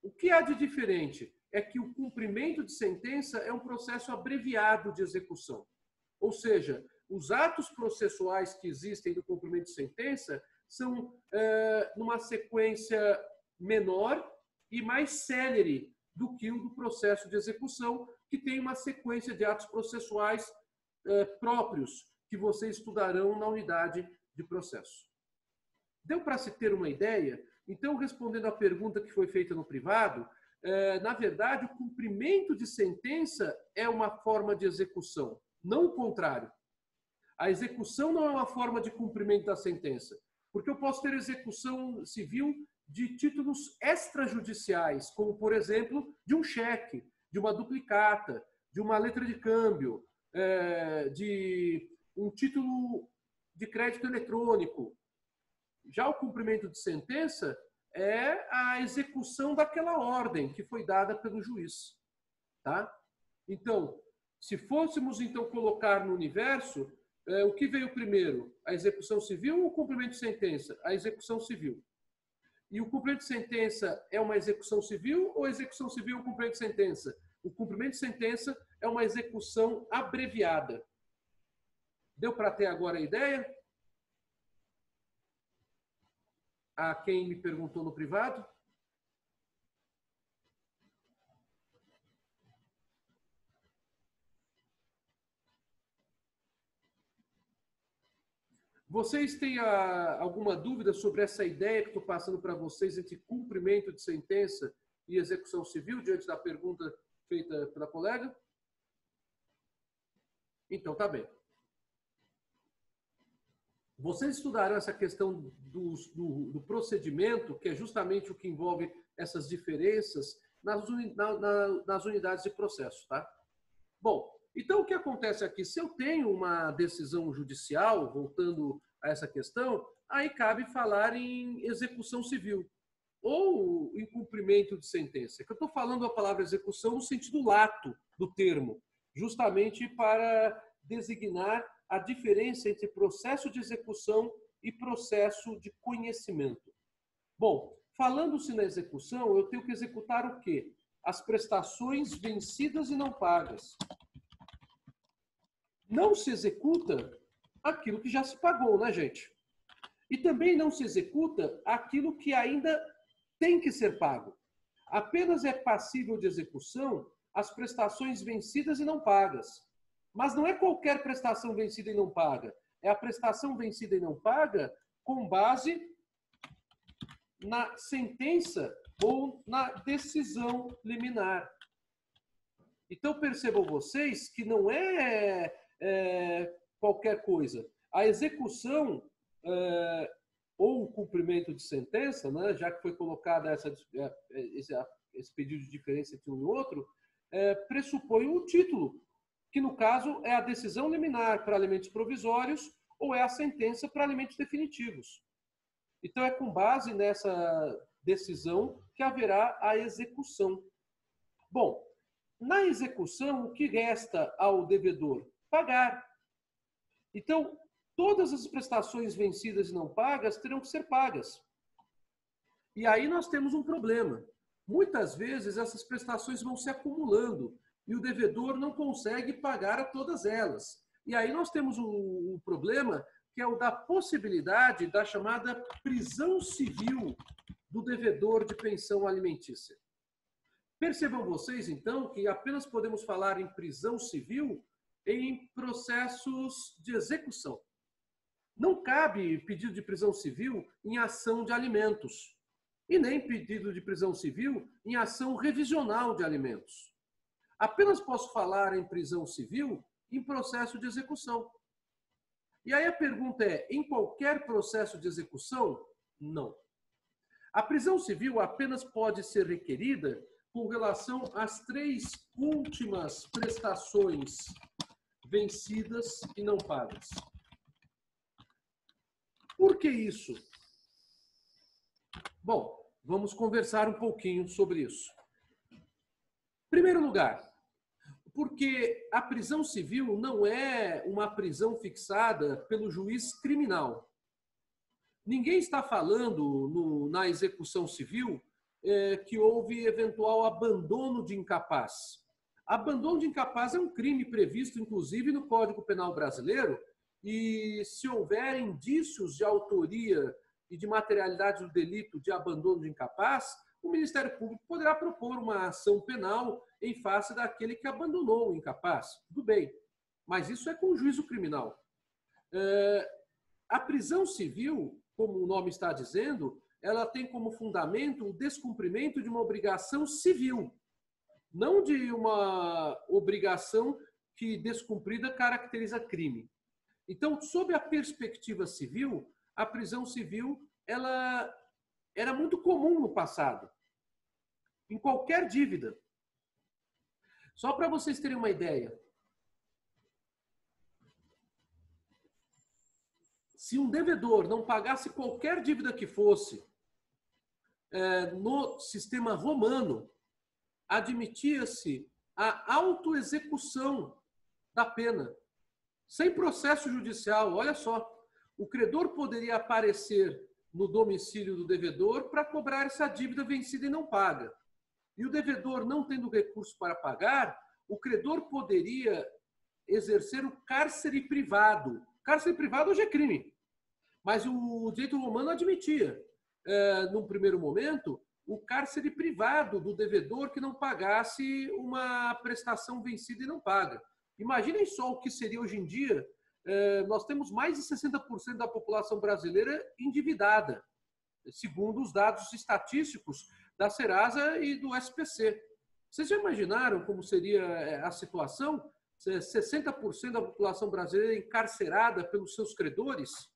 S1: O que há de diferente é que o cumprimento de sentença é um processo abreviado de execução. Ou seja, os atos processuais que existem do cumprimento de sentença são numa sequência menor e mais célere do que o do processo de execução, que tem uma sequência de atos processuais próprios que vocês estudarão na unidade de processo. Deu para se ter uma ideia? Então, respondendo à pergunta que foi feita no privado, na verdade, o cumprimento de sentença é uma forma de execução, não o contrário. A execução não é uma forma de cumprimento da sentença, porque eu posso ter execução civil de títulos extrajudiciais, como, por exemplo, de um cheque, de uma duplicata, de uma letra de câmbio, de um título de crédito eletrônico. Já o cumprimento de sentença é a execução daquela ordem que foi dada pelo juiz. Tá? Então, se fôssemos então colocar no universo, o que veio primeiro? A execução civil ou o cumprimento de sentença? A execução civil. E o cumprimento de sentença é uma execução civil ou a execução civil é um cumprimento de sentença? O cumprimento de sentença é uma execução abreviada. Deu para ter agora a ideia? A quem me perguntou no privado? Vocês têm alguma dúvida sobre essa ideia que estou passando para vocês entre cumprimento de sentença e execução civil, diante da pergunta feita pela colega? Então, tá bem. Vocês estudaram essa questão do procedimento, que é justamente o que envolve essas diferenças nas unidades de processo, tá? Bom, então o que acontece aqui? Se eu tenho uma decisão judicial, voltando a essa questão, aí cabe falar em execução civil ou em cumprimento de sentença. Que eu estou falando a palavra execução no sentido lato do termo, justamente para designar a diferença entre processo de execução e processo de conhecimento. Bom, falando-se na execução, eu tenho que executar o quê? As prestações vencidas e não pagas. Não se executa aquilo que já se pagou, né, gente? E também não se executa aquilo que ainda tem que ser pago. Apenas é passível de execução as prestações vencidas e não pagas. Mas não é qualquer prestação vencida e não paga. É a prestação vencida e não paga com base na sentença ou na decisão liminar. Então, percebam vocês que não é qualquer coisa. A execução ou o cumprimento de sentença, né, já que foi colocada esse pedido de diferença entre um e outro, pressupõe um título, que no caso é a decisão liminar para alimentos provisórios ou é a sentença para alimentos definitivos. Então é com base nessa decisão que haverá a execução. Bom, na execução, o que resta ao devedor? Pagar. Então, todas as prestações vencidas e não pagas terão que ser pagas. E aí nós temos um problema. Muitas vezes essas prestações vão se acumulando e o devedor não consegue pagar a todas elas. E aí nós temos um problema que é o da possibilidade da chamada prisão civil do devedor de pensão alimentícia. Percebam vocês, então, que apenas podemos falar em prisão civil em processos de execução. Não cabe pedido de prisão civil em ação de alimentos e nem pedido de prisão civil em ação revisional de alimentos. Apenas posso falar em prisão civil em processo de execução. E aí a pergunta é, em qualquer processo de execução? Não. A prisão civil apenas pode ser requerida com relação às 3 últimas prestações vencidas e não pagas. Por que isso? Bom, vamos conversar um pouquinho sobre isso. Em primeiro lugar, porque a prisão civil não é uma prisão fixada pelo juiz criminal. Ninguém está falando na execução civil que houve eventual abandono de incapaz. Abandono de incapaz é um crime previsto, inclusive, no Código Penal brasileiro, e se houver indícios de autoria e de materialidade do delito de abandono de incapaz, o Ministério Público poderá propor uma ação penal em face daquele que abandonou o incapaz. Tudo bem. mas isso é com juízo criminal. A prisão civil, como o nome está dizendo, ela tem como fundamento o descumprimento de uma obrigação civil, não de uma obrigação que descumprida caracteriza crime. Então, sob a perspectiva civil, a prisão civil ela era muito comum no passado, em qualquer dívida. Só para vocês terem uma ideia, se um devedor não pagasse qualquer dívida que fosse, no sistema romano, admitia-se a autoexecução da pena, sem processo judicial. Olha só, o credor poderia aparecer no domicílio do devedor para cobrar essa dívida vencida e não paga. E o devedor, não tendo recurso para pagar, o credor poderia exercer o cárcere privado. Cárcere privado hoje é crime, mas o direito romano admitia, num primeiro momento, o cárcere privado do devedor que não pagasse uma prestação vencida e não paga. Imaginem só o que seria hoje em dia. Nós temos mais de 60% da população brasileira endividada, segundo os dados estatísticos da Serasa e do SPC. Vocês já imaginaram como seria a situação? 60% da população brasileira encarcerada pelos seus credores?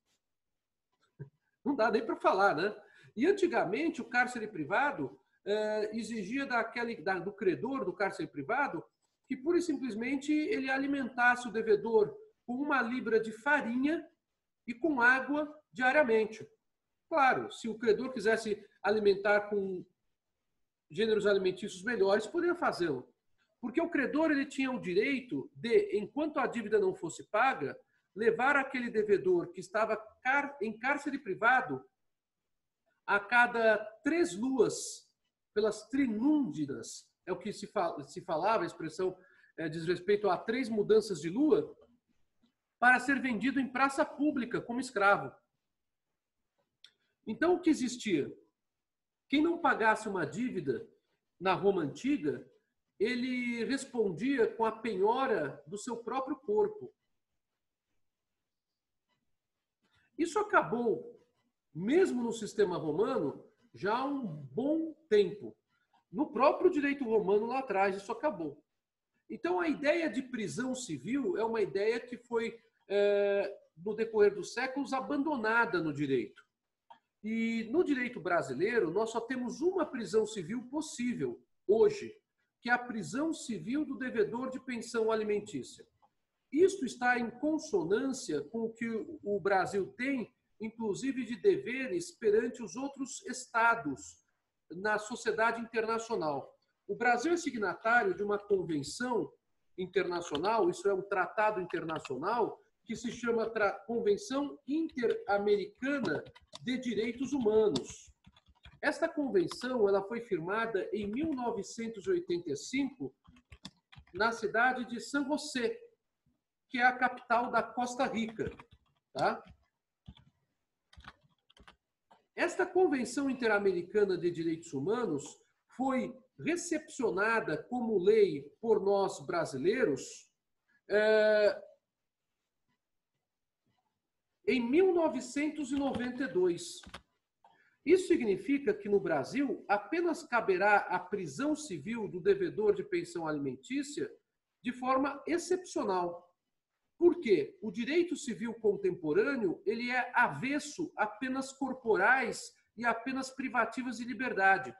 S1: Não dá nem para falar, né? E antigamente o cárcere privado exigia do credor do cárcere privado que pura e simplesmente ele alimentasse o devedor com 1 libra de farinha e com água diariamente. Claro, se o credor quisesse alimentar com gêneros alimentícios melhores, poderia fazê-lo. Porque o credor ele tinha o direito de, enquanto a dívida não fosse paga, levar aquele devedor que estava em cárcere privado a cada 3 luas, pelas trinúndidas, é o que se falava, a expressão diz respeito a 3 mudanças de lua, para ser vendido em praça pública como escravo. Então, o que existia? Quem não pagasse uma dívida na Roma Antiga, ele respondia com a penhora do seu próprio corpo. Isso acabou, mesmo no sistema romano, já há um bom tempo. No próprio direito romano, lá atrás, isso acabou. Então, a ideia de prisão civil é uma ideia que foi, no decorrer dos séculos, abandonada no direito. E no direito brasileiro, nós só temos uma prisão civil possível hoje, que é a prisão civil do devedor de pensão alimentícia. Isto está em consonância com o que o Brasil tem, inclusive de deveres perante os outros estados na sociedade internacional. O Brasil é signatário de uma convenção internacional, isso é um tratado internacional, que se chama Convenção Interamericana de Direitos Humanos. Esta convenção ela foi firmada em 1985 na cidade de San José, que é a capital da Costa Rica. Tá? Esta Convenção Interamericana de Direitos Humanos foi recepcionada como lei por nós brasileiros em 1992. Isso significa que no Brasil apenas caberá a prisão civil do devedor de pensão alimentícia de forma excepcional. Por quê? O direito civil contemporâneo ele é avesso a penas corporais e a penas privativas de liberdade.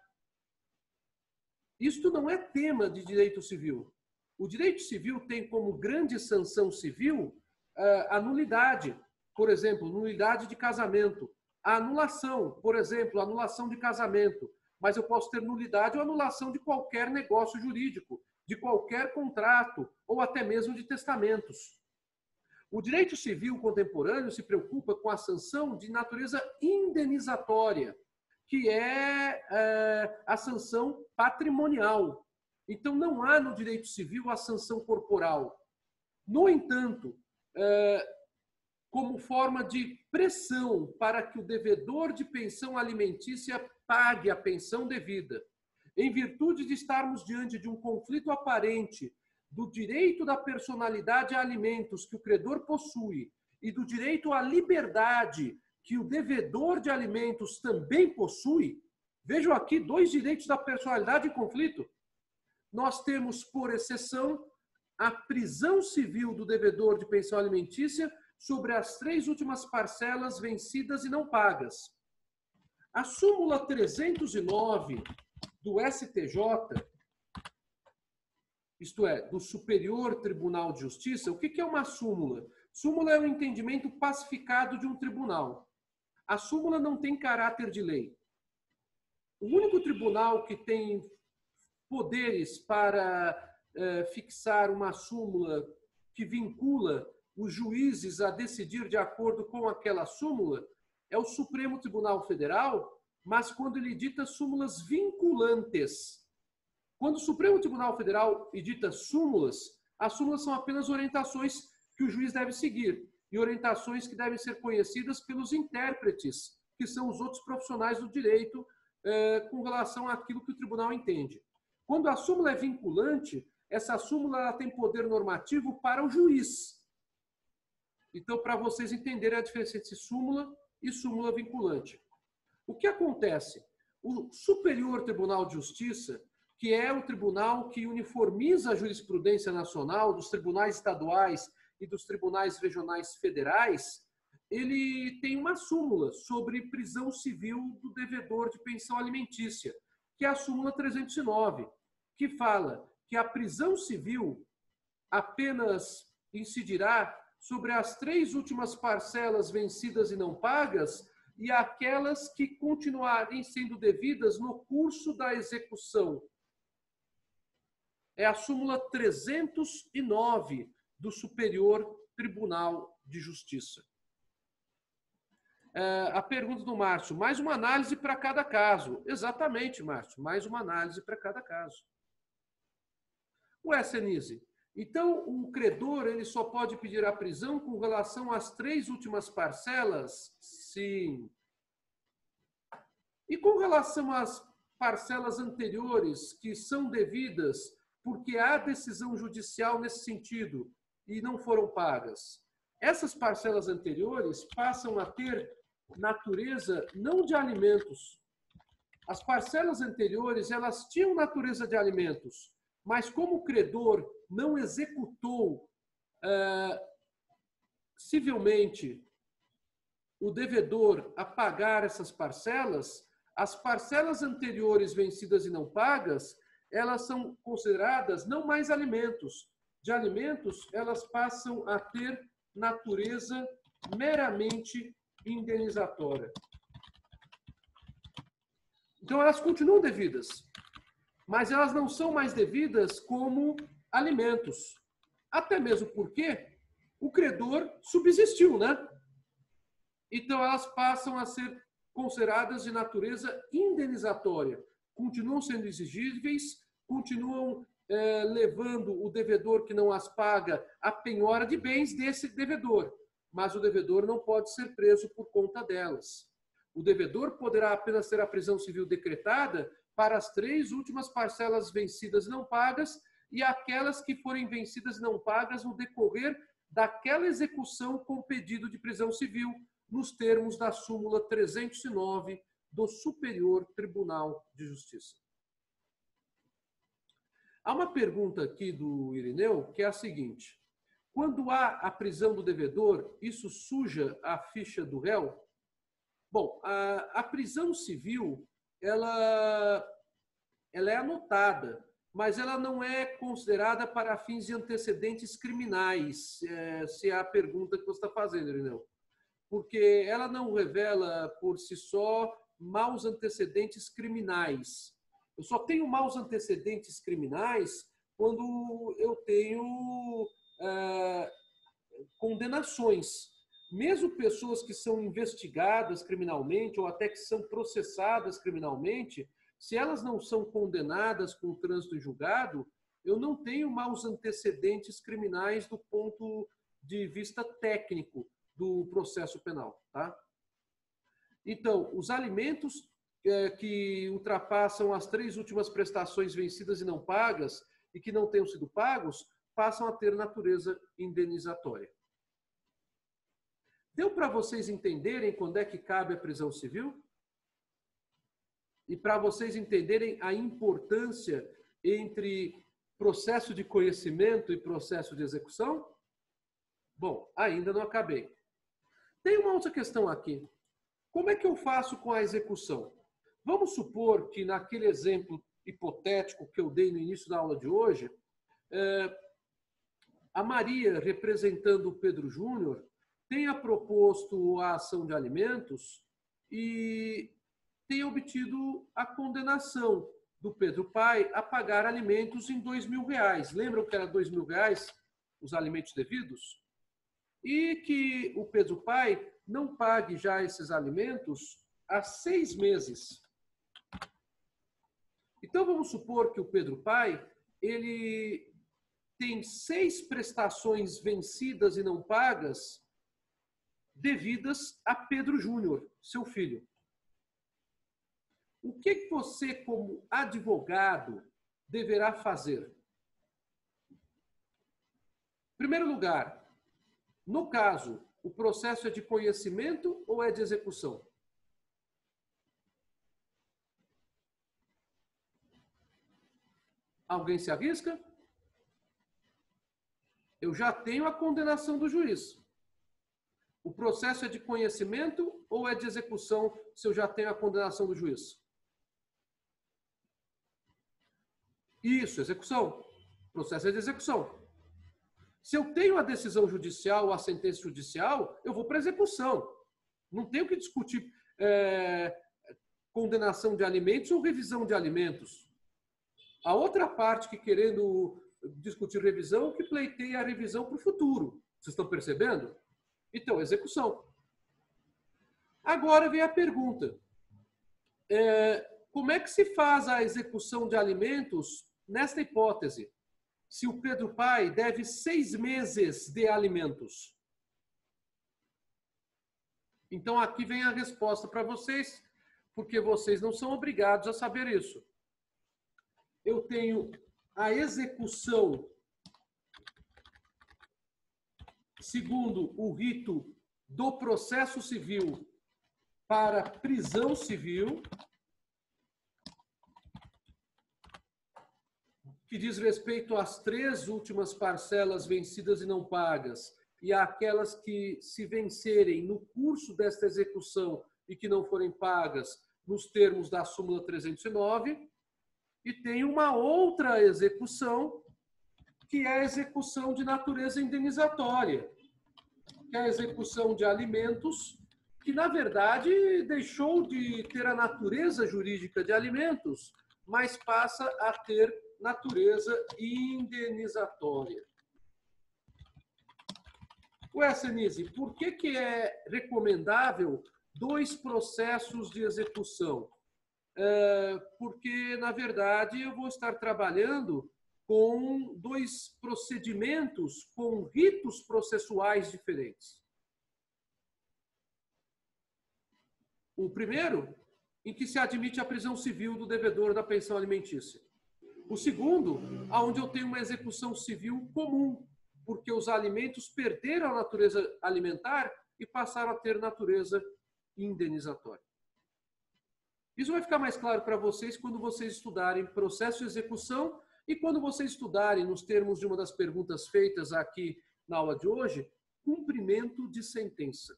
S1: Isto não é tema de direito civil. O direito civil tem como grande sanção civil a nulidade, por exemplo, nulidade de casamento. A anulação, por exemplo, anulação de casamento. Mas eu posso ter nulidade ou anulação de qualquer negócio jurídico, de qualquer contrato ou até mesmo de testamentos. O direito civil contemporâneo se preocupa com a sanção de natureza indenizatória, que é a sanção patrimonial. Então, não há no direito civil a sanção corporal. No entanto, como forma de pressão para que o devedor de pensão alimentícia pague a pensão devida, em virtude de estarmos diante de um conflito aparente do direito da personalidade a alimentos que o credor possui e do direito à liberdade que o devedor de alimentos também possui, vejam aqui dois direitos da personalidade em conflito. Nós temos, por exceção, a prisão civil do devedor de pensão alimentícia sobre as 3 últimas parcelas vencidas e não pagas. A súmula 309 do STJ, isto é, do Superior Tribunal de Justiça, o que é uma súmula? Súmula é um entendimento pacificado de um tribunal. A súmula não tem caráter de lei. O único tribunal que tem poderes para fixar uma súmula que vincula os juízes a decidir de acordo com aquela súmula é o Supremo Tribunal Federal, mas quando ele edita súmulas vinculantes. Quando o Supremo Tribunal Federal edita súmulas, as súmulas são apenas orientações que o juiz deve seguir e orientações que devem ser conhecidas pelos intérpretes, que são os outros profissionais do direito, com relação àquilo que o tribunal entende. Quando a súmula é vinculante, essa súmula ela tem poder normativo para o juiz. Então, para vocês entenderem a diferença entre súmula e súmula vinculante. O que acontece? O Superior Tribunal de Justiça, que é o tribunal que uniformiza a jurisprudência nacional dos tribunais estaduais e dos tribunais regionais federais, ele tem uma súmula sobre prisão civil do devedor de pensão alimentícia, que é a súmula 309, que fala que a prisão civil apenas incidirá sobre as 3 últimas parcelas vencidas e não pagas e aquelas que continuarem sendo devidas no curso da execução. É a súmula 309 do Superior Tribunal de Justiça. A pergunta do Márcio, mais uma análise para cada caso. Exatamente, Márcio, mais uma análise para cada caso. Ué, Senise, então o credor ele só pode pedir a prisão com relação às 3 últimas parcelas? Sim. E com relação às parcelas anteriores que são devidas porque há decisão judicial nesse sentido e não foram pagas? Essas parcelas anteriores passam a ter natureza não de alimentos. As parcelas anteriores, elas tinham natureza de alimentos, mas como o credor não executou civilmente o devedor a pagar essas parcelas, as parcelas anteriores vencidas e não pagas, elas são consideradas não mais alimentos. De alimentos, elas passam a ter natureza meramente indenizatória. Então, elas continuam devidas, mas elas não são mais devidas como alimentos. Até mesmo porque o credor subsistiu, né? Então, elas passam a ser consideradas de natureza indenizatória. Continuam sendo exigíveis, continuam levando o devedor que não as paga à penhora de bens desse devedor. Mas o devedor não pode ser preso por conta delas. O devedor poderá apenas ter a prisão civil decretada para as 3 últimas parcelas vencidas e não pagas e aquelas que forem vencidas e não pagas no decorrer daquela execução com pedido de prisão civil, nos termos da súmula 309 do Superior Tribunal de Justiça. Há uma pergunta aqui do Irineu, que é a seguinte: quando há a prisão do devedor, isso suja a ficha do réu? Bom, a prisão civil, ela é anotada, mas ela não é considerada para fins de antecedentes criminais, se é a pergunta que você está fazendo, Irineu. Porque ela não revela por si só maus antecedentes criminais. Eu só tenho maus antecedentes criminais quando eu tenho condenações. Mesmo pessoas que são investigadas criminalmente ou até que são processadas criminalmente, se elas não são condenadas com trânsito em julgado, eu não tenho maus antecedentes criminais do ponto de vista técnico do processo penal, tá? Então, os alimentos que ultrapassam as 3 últimas prestações vencidas e não pagas e que não tenham sido pagos passam a ter natureza indenizatória. Deu para vocês entenderem quando é que cabe a prisão civil? E para vocês entenderem a importância entre processo de conhecimento e processo de execução? Bom, ainda não acabei. Tem uma outra questão aqui. Como é que eu faço com a execução? Vamos supor que naquele exemplo hipotético que eu dei no início da aula de hoje, a Maria, representando o Pedro Júnior, tenha proposto a ação de alimentos e tenha obtido a condenação do Pedro pai a pagar alimentos em R$2.000. Lembram que era R$2.000 os alimentos devidos? E que o Pedro pai não pague já esses alimentos há 6 meses. Então vamos supor que o Pedro pai ele tem 6 prestações vencidas e não pagas devidas a Pedro Júnior, seu filho. O que você, como advogado, deverá fazer? Em primeiro lugar, no caso, o processo é de conhecimento ou é de execução? Alguém se arrisca? Eu já tenho a condenação do juiz. O processo é de conhecimento ou é de execução se eu já tenho a condenação do juiz? Isso, execução. O processo é de execução. Se eu tenho a decisão judicial ou a sentença judicial, eu vou para a execução. Não tenho que discutir condenação de alimentos ou revisão de alimentos. A outra parte que querendo discutir revisão, que pleiteia a revisão para o futuro. Vocês estão percebendo? Então, execução. Agora vem a pergunta. Como é que se faz a execução de alimentos nesta hipótese? Se o Pedro pai deve 6 meses de alimentos. Então, aqui vem a resposta para vocês, porque vocês não são obrigados a saber isso. Eu tenho a execução segundo o rito do processo civil para prisão civil, que diz respeito às 3 últimas parcelas vencidas e não pagas, e aquelas que se vencerem no curso desta execução e que não forem pagas nos termos da súmula 309, e tem uma outra execução, que é a execução de natureza indenizatória, que é a execução de alimentos, que na verdade deixou de ter a natureza jurídica de alimentos, mas passa a ter natureza indenizatória. Ué, Senise, por que é recomendável 2 processos de execução? Porque, na verdade, eu vou estar trabalhando com 2 procedimentos com ritos processuais diferentes. O primeiro, em que se admite a prisão civil do devedor da pensão alimentícia. O segundo, onde eu tenho uma execução civil comum, porque os alimentos perderam a natureza alimentar e passaram a ter natureza indenizatória. Isso vai ficar mais claro para vocês quando vocês estudarem processo de execução e quando vocês estudarem, nos termos de uma das perguntas feitas aqui na aula de hoje, cumprimento de sentença.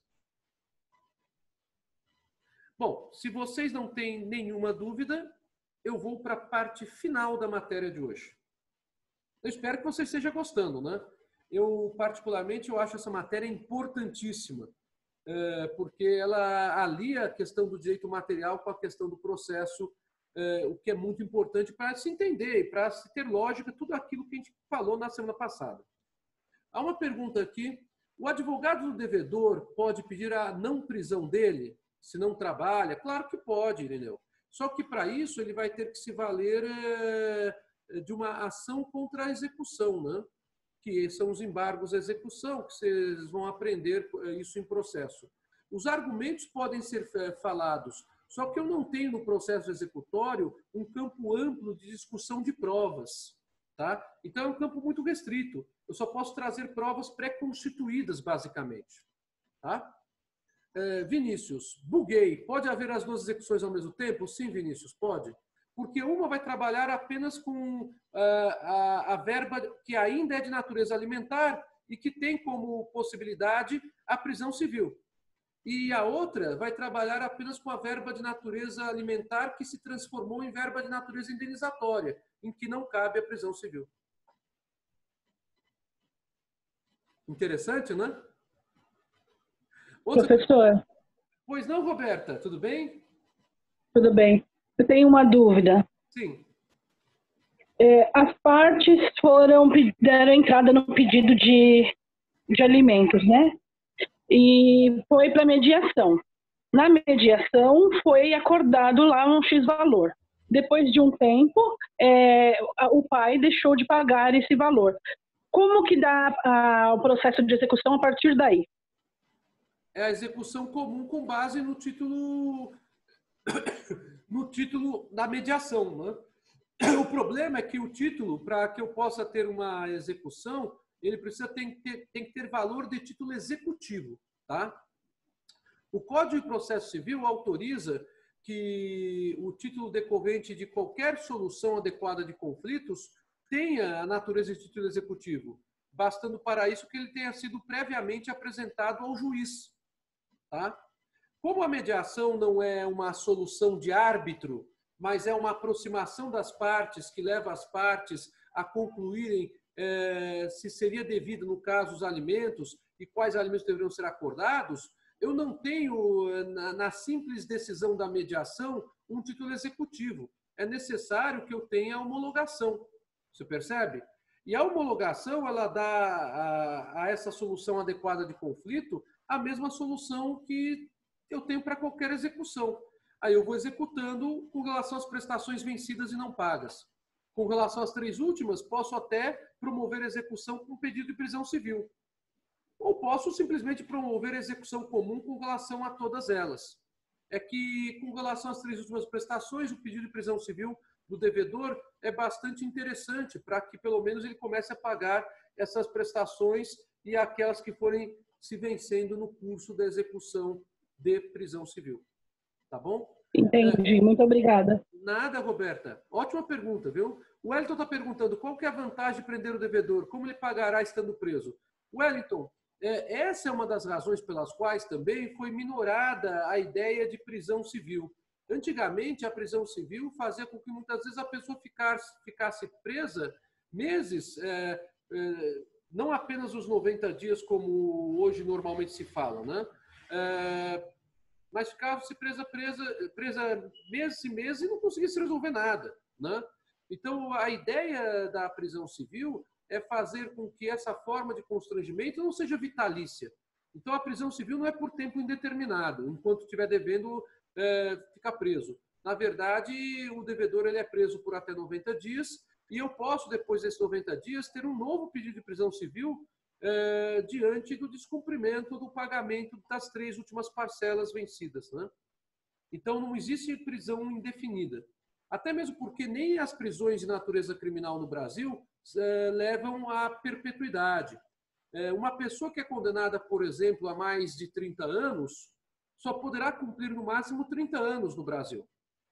S1: Bom, se vocês não têm nenhuma dúvida, eu vou para a parte final da matéria de hoje. Eu espero que você esteja gostando, né? Eu, particularmente, eu acho essa matéria importantíssima, porque ela alia a questão do direito material com a questão do processo, o que é muito importante para se entender e para se ter lógica tudo aquilo que a gente falou na semana passada. Há uma pergunta aqui. O advogado do devedor pode pedir a não prisão dele se não trabalha? Claro que pode, Irineu. Só que para isso ele vai ter que se valer de uma ação contra a execução, né? Que são os embargos à execução, que vocês vão aprender isso em processo. Os argumentos podem ser falados, só que eu não tenho no processo executório um campo amplo de discussão de provas, Tá? Então, é um campo muito restrito. Eu só posso trazer provas pré-constituídas, basicamente. Tá? Vinícius, buguei. Pode haver as duas execuções ao mesmo tempo? Sim, Vinícius, pode. Porque uma vai trabalhar apenas com a verba que ainda é de natureza alimentar e que tem como possibilidade a prisão civil. E a outra vai trabalhar apenas com a verba de natureza alimentar que se transformou em verba de natureza indenizatória, em que não cabe a prisão civil. Interessante, né?
S2: Professor,
S1: Pois não, Roberta, tudo bem?
S2: tudo bem. Eu tenho uma dúvida.
S1: Sim.
S2: As partes deram entrada no pedido de alimentos, né? E foi para mediação. Na mediação foi acordado lá um X valor. Depois de um tempo, o pai deixou de pagar esse valor. Como que dá o processo de execução a partir daí?
S1: É a execução comum com base no título da mediação, né? O problema é que o título, para que eu possa ter uma execução, ele tem que ter valor de título executivo, tá? O Código de Processo Civil autoriza que o título decorrente de qualquer solução adequada de conflitos tenha a natureza de título executivo, bastando para isso que ele tenha sido previamente apresentado ao juiz, tá? Como a mediação não é uma solução de árbitro, mas é uma aproximação das partes que leva as partes a concluírem se seria devido, no caso, os alimentos e quais alimentos deveriam ser acordados, eu não tenho, na simples decisão da mediação, um título executivo. É necessário que eu tenha a homologação. Você percebe? E a homologação, ela dá a essa solução adequada de conflito a mesma solução que eu tenho para qualquer execução. Aí eu vou executando com relação às prestações vencidas e não pagas. Com relação às 3 últimas, posso até promover execução com pedido de prisão civil. Ou posso simplesmente promover execução comum com relação a todas elas. É que, com relação às 3 últimas prestações, o pedido de prisão civil do devedor é bastante interessante para que, pelo menos, ele comece a pagar essas prestações e aquelas que forem se vencendo no curso da execução de prisão civil. Tá bom?
S2: Entendi, muito obrigada.
S1: Nada, Roberta. Ótima pergunta, viu? O Wellington está perguntando qual que é a vantagem de prender o devedor, como ele pagará estando preso. Wellington, essa é uma das razões pelas quais também foi minorada a ideia de prisão civil. Antigamente, a prisão civil fazia com que muitas vezes a pessoa ficasse presa meses, não apenas os 90 dias, como hoje normalmente se fala, né? Mas ficava-se presa meses e meses e não conseguia se resolver nada, né? Então, a ideia da prisão civil é fazer com que essa forma de constrangimento não seja vitalícia. Então, a prisão civil não é por tempo indeterminado, enquanto estiver devendo, ficar preso. Na verdade, o devedor ele é preso por até 90 dias e eu posso, depois desses 90 dias, ter um novo pedido de prisão civil diante do descumprimento do pagamento das 3 últimas parcelas vencidas, né? Então, não existe prisão indefinida. Até mesmo porque nem as prisões de natureza criminal no Brasil levam à perpetuidade. Uma pessoa que é condenada, por exemplo, a mais de 30 anos, só poderá cumprir no máximo 30 anos no Brasil.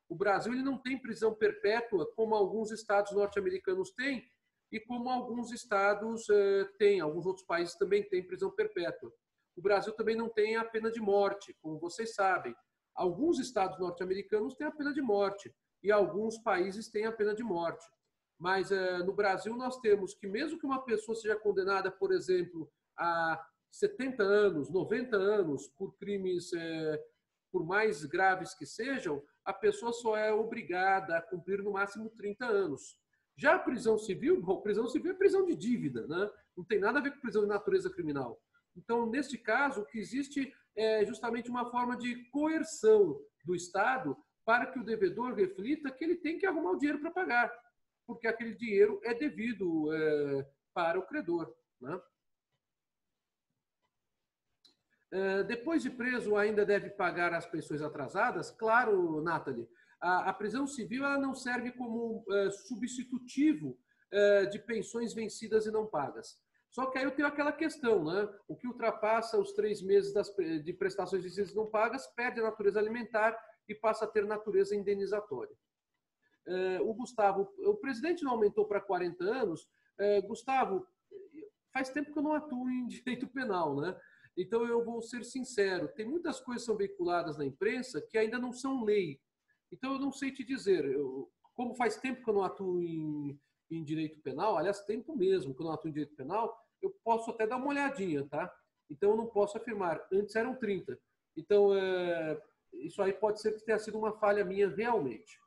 S1: O Brasil ele não tem prisão perpétua, como alguns estados norte-americanos têm, e como alguns estados têm, alguns outros países também têm prisão perpétua. O Brasil também não tem a pena de morte, como vocês sabem. Alguns estados norte-americanos têm a pena de morte e alguns países têm a pena de morte. Mas no Brasil nós temos que mesmo que uma pessoa seja condenada, por exemplo, a 70 anos, 90 anos por crimes, por mais graves que sejam, a pessoa só é obrigada a cumprir no máximo 30 anos. Já a prisão civil é prisão de dívida, né? Não tem nada a ver com prisão de natureza criminal. Então, neste caso, o que existe é justamente uma forma de coerção do Estado para que o devedor reflita que ele tem que arrumar o dinheiro para pagar, porque aquele dinheiro é devido para o credor, né? Depois de preso, ainda deve pagar as pensões atrasadas? Claro, Nathalie. A prisão civil ela não serve como substitutivo de pensões vencidas e não pagas. Só que aí eu tenho aquela questão, né? O que ultrapassa os 3 meses de prestações vencidas e não pagas perde a natureza alimentar e passa a ter natureza indenizatória. O Gustavo, o presidente não aumentou para 40 anos. Gustavo, faz tempo que eu não atuo em direito penal, né? Então eu vou ser sincero, tem muitas coisas que são veiculadas na imprensa que ainda não são lei. Então eu não sei te dizer, como faz tempo que eu não atuo em direito penal, aliás, tempo mesmo que eu não atuo em direito penal, eu posso até dar uma olhadinha, tá? Então eu não posso afirmar, antes eram 30. Então isso aí pode ser que tenha sido uma falha minha realmente.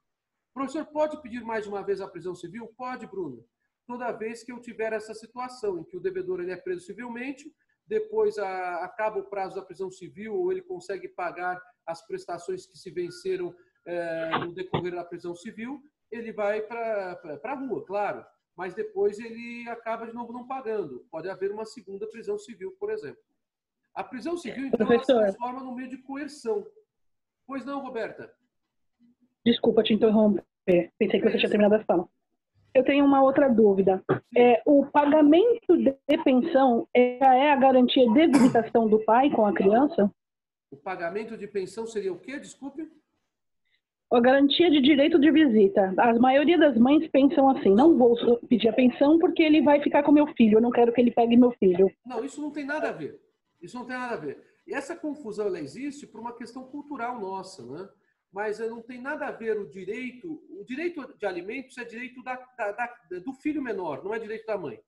S1: O professor pode pedir mais uma vez a prisão civil? Pode, Bruno. Toda vez que eu tiver essa situação em que o devedor ele é preso civilmente, depois acaba o prazo da prisão civil ou ele consegue pagar as prestações que se venceram no decorrer da prisão civil, ele vai para a rua, claro, mas depois ele acaba de novo não pagando. Pode haver uma segunda prisão civil, por exemplo. A prisão civil, então, ela se transforma no meio de coerção. Pois não, Roberta?
S2: Desculpa te interromper. Pensei que você tinha terminado a fala. Eu tenho uma outra dúvida. O pagamento de pensão é a garantia de visitação do pai com a criança?
S1: O pagamento de pensão seria o quê? Desculpe?
S2: A garantia de direito de visita. A maioria das mães pensam assim, não vou pedir a pensão porque ele vai ficar com meu filho, eu não quero que ele pegue meu filho.
S1: Não, isso não tem nada a ver. Isso não tem nada a ver. E essa confusão ela existe por uma questão cultural nossa, né? Mas não tem nada a ver o direito de alimentos é direito do filho menor, não é direito da mãe.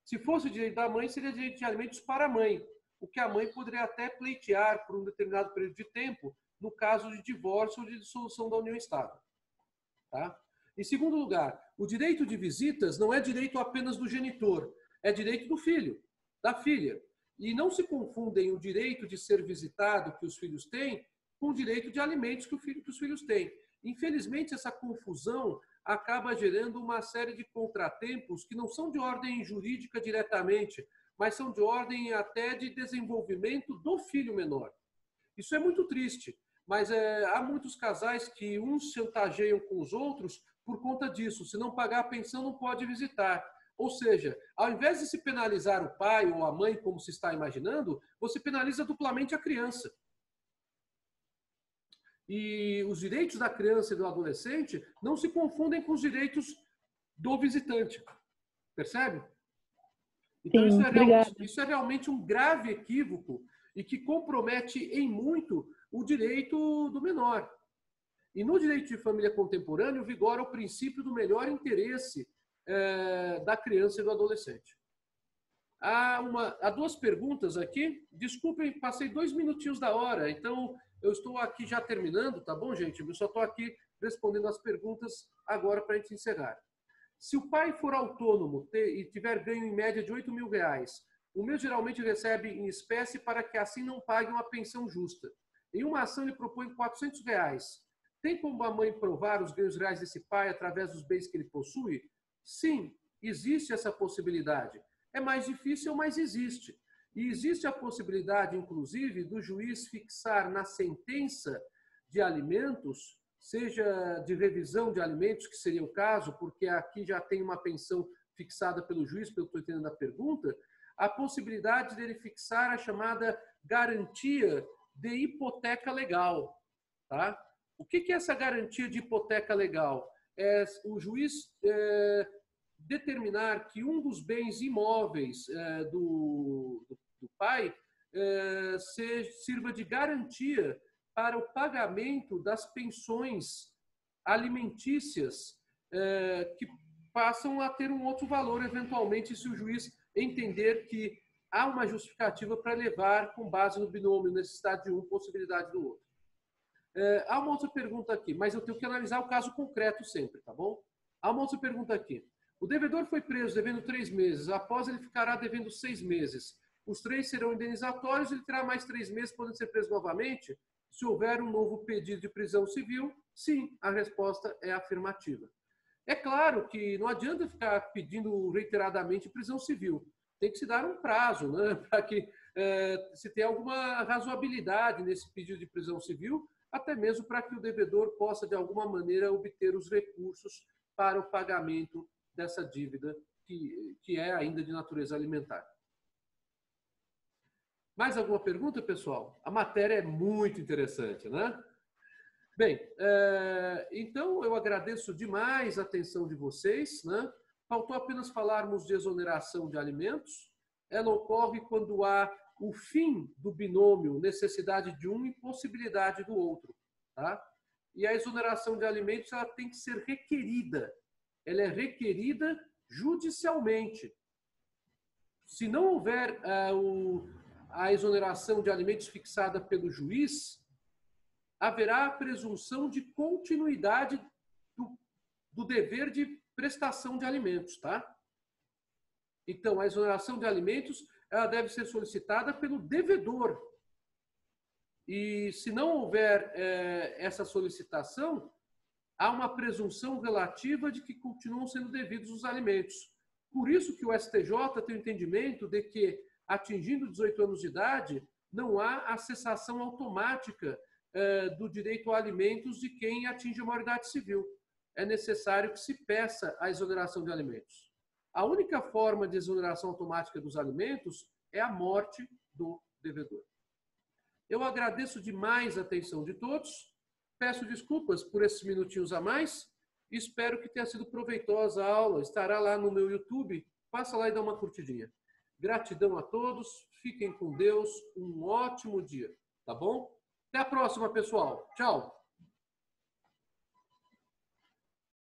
S1: Se fosse o direito da mãe, seria direito de alimentos para a mãe, o que a mãe poderia até pleitear por um determinado período de tempo, no caso de divórcio ou de dissolução da união estável. Tá? Em segundo lugar, o direito de visitas não é direito apenas do genitor, é direito do filho, da filha. E não se confundem o direito de ser visitado que os filhos têm com o direito de alimentos que os filhos têm. Infelizmente, essa confusão acaba gerando uma série de contratempos que não são de ordem jurídica diretamente, mas são de ordem até de desenvolvimento do filho menor. Isso é muito triste, mas há muitos casais que uns chantageiam com os outros por conta disso. Se não pagar a pensão, não pode visitar. Ou seja, ao invés de se penalizar o pai ou a mãe, como se está imaginando, você penaliza duplamente a criança. E os direitos da criança e do adolescente não se confundem com os direitos do visitante. Percebe? Então,
S2: Sim,
S1: isso é realmente um grave equívoco e que compromete em muito o direito do menor. E no direito de família contemporâneo vigora o princípio do melhor interesse da criança e do adolescente. Há duas perguntas aqui. Desculpem, passei 2 minutinhos da hora, então eu estou aqui já terminando, tá bom, gente? Eu só estou aqui respondendo as perguntas agora para a gente encerrar. Se o pai for autônomo e tiver ganho em média de R$8.000, o meu geralmente recebe em espécie para que assim não pague uma pensão justa. Em uma ação ele propõe R$400. Tem como a mãe provar os ganhos reais desse pai através dos bens que ele possui? Sim, existe essa possibilidade. É mais difícil, mas existe. E existe a possibilidade, inclusive, do juiz fixar na sentença de alimentos, seja de revisão de alimentos, que seria o caso, porque aqui já tem uma pensão fixada pelo juiz, pelo que eu estou entendendo da pergunta, a possibilidade dele fixar a chamada garantia de hipoteca legal. Tá? O que é essa garantia de hipoteca legal? É o juiz determinar que um dos bens imóveis do pai sirva de garantia para o pagamento das pensões alimentícias que passam a ter um outro valor, eventualmente, se o juiz entender que há uma justificativa para levar com base no binômio necessidade de um, possibilidade do outro. Há uma outra pergunta aqui, mas eu tenho que analisar o caso concreto sempre, tá bom? Há uma outra pergunta aqui. O devedor foi preso devendo 3 meses, após ele ficará devendo 6 meses. Os 3 serão indenizatórios, ele terá mais 3 meses, podendo ser preso novamente? Se houver um novo pedido de prisão civil, sim, a resposta é afirmativa. É claro que não adianta ficar pedindo reiteradamente prisão civil. Tem que se dar um prazo, né, para que se tenha alguma razoabilidade nesse pedido de prisão civil, até mesmo para que o devedor possa, de alguma maneira, obter os recursos para o pagamento dessa dívida que é ainda de natureza alimentar. Mais alguma pergunta, pessoal? A matéria é muito interessante, né? Bem, então eu agradeço demais a atenção de vocês, né? Faltou apenas falarmos de exoneração de alimentos. Ela ocorre quando há o fim do binômio, necessidade de um e possibilidade do outro, tá? E a exoneração de alimentos ela tem que ser requerida. Ela é requerida judicialmente. Se não houver a exoneração de alimentos fixada pelo juiz, haverá a presunção de continuidade do dever de prestação de alimentos, tá? Então, a exoneração de alimentos ela deve ser solicitada pelo devedor. E se não houver essa solicitação, há uma presunção relativa de que continuam sendo devidos os alimentos. Por isso que o STJ tem o entendimento de que, atingindo 18 anos de idade, não há a cessação automática do direito a alimentos de quem atinge a maioridade civil. É necessário que se peça a exoneração de alimentos. A única forma de exoneração automática dos alimentos é a morte do devedor. Eu agradeço demais a atenção de todos. Peço desculpas por esses minutinhos a mais. Espero que tenha sido proveitosa a aula. Estará lá no meu YouTube. Passa lá e dá uma curtidinha. Gratidão a todos. Fiquem com Deus. Um ótimo dia. Tá bom? Até a próxima, pessoal. Tchau.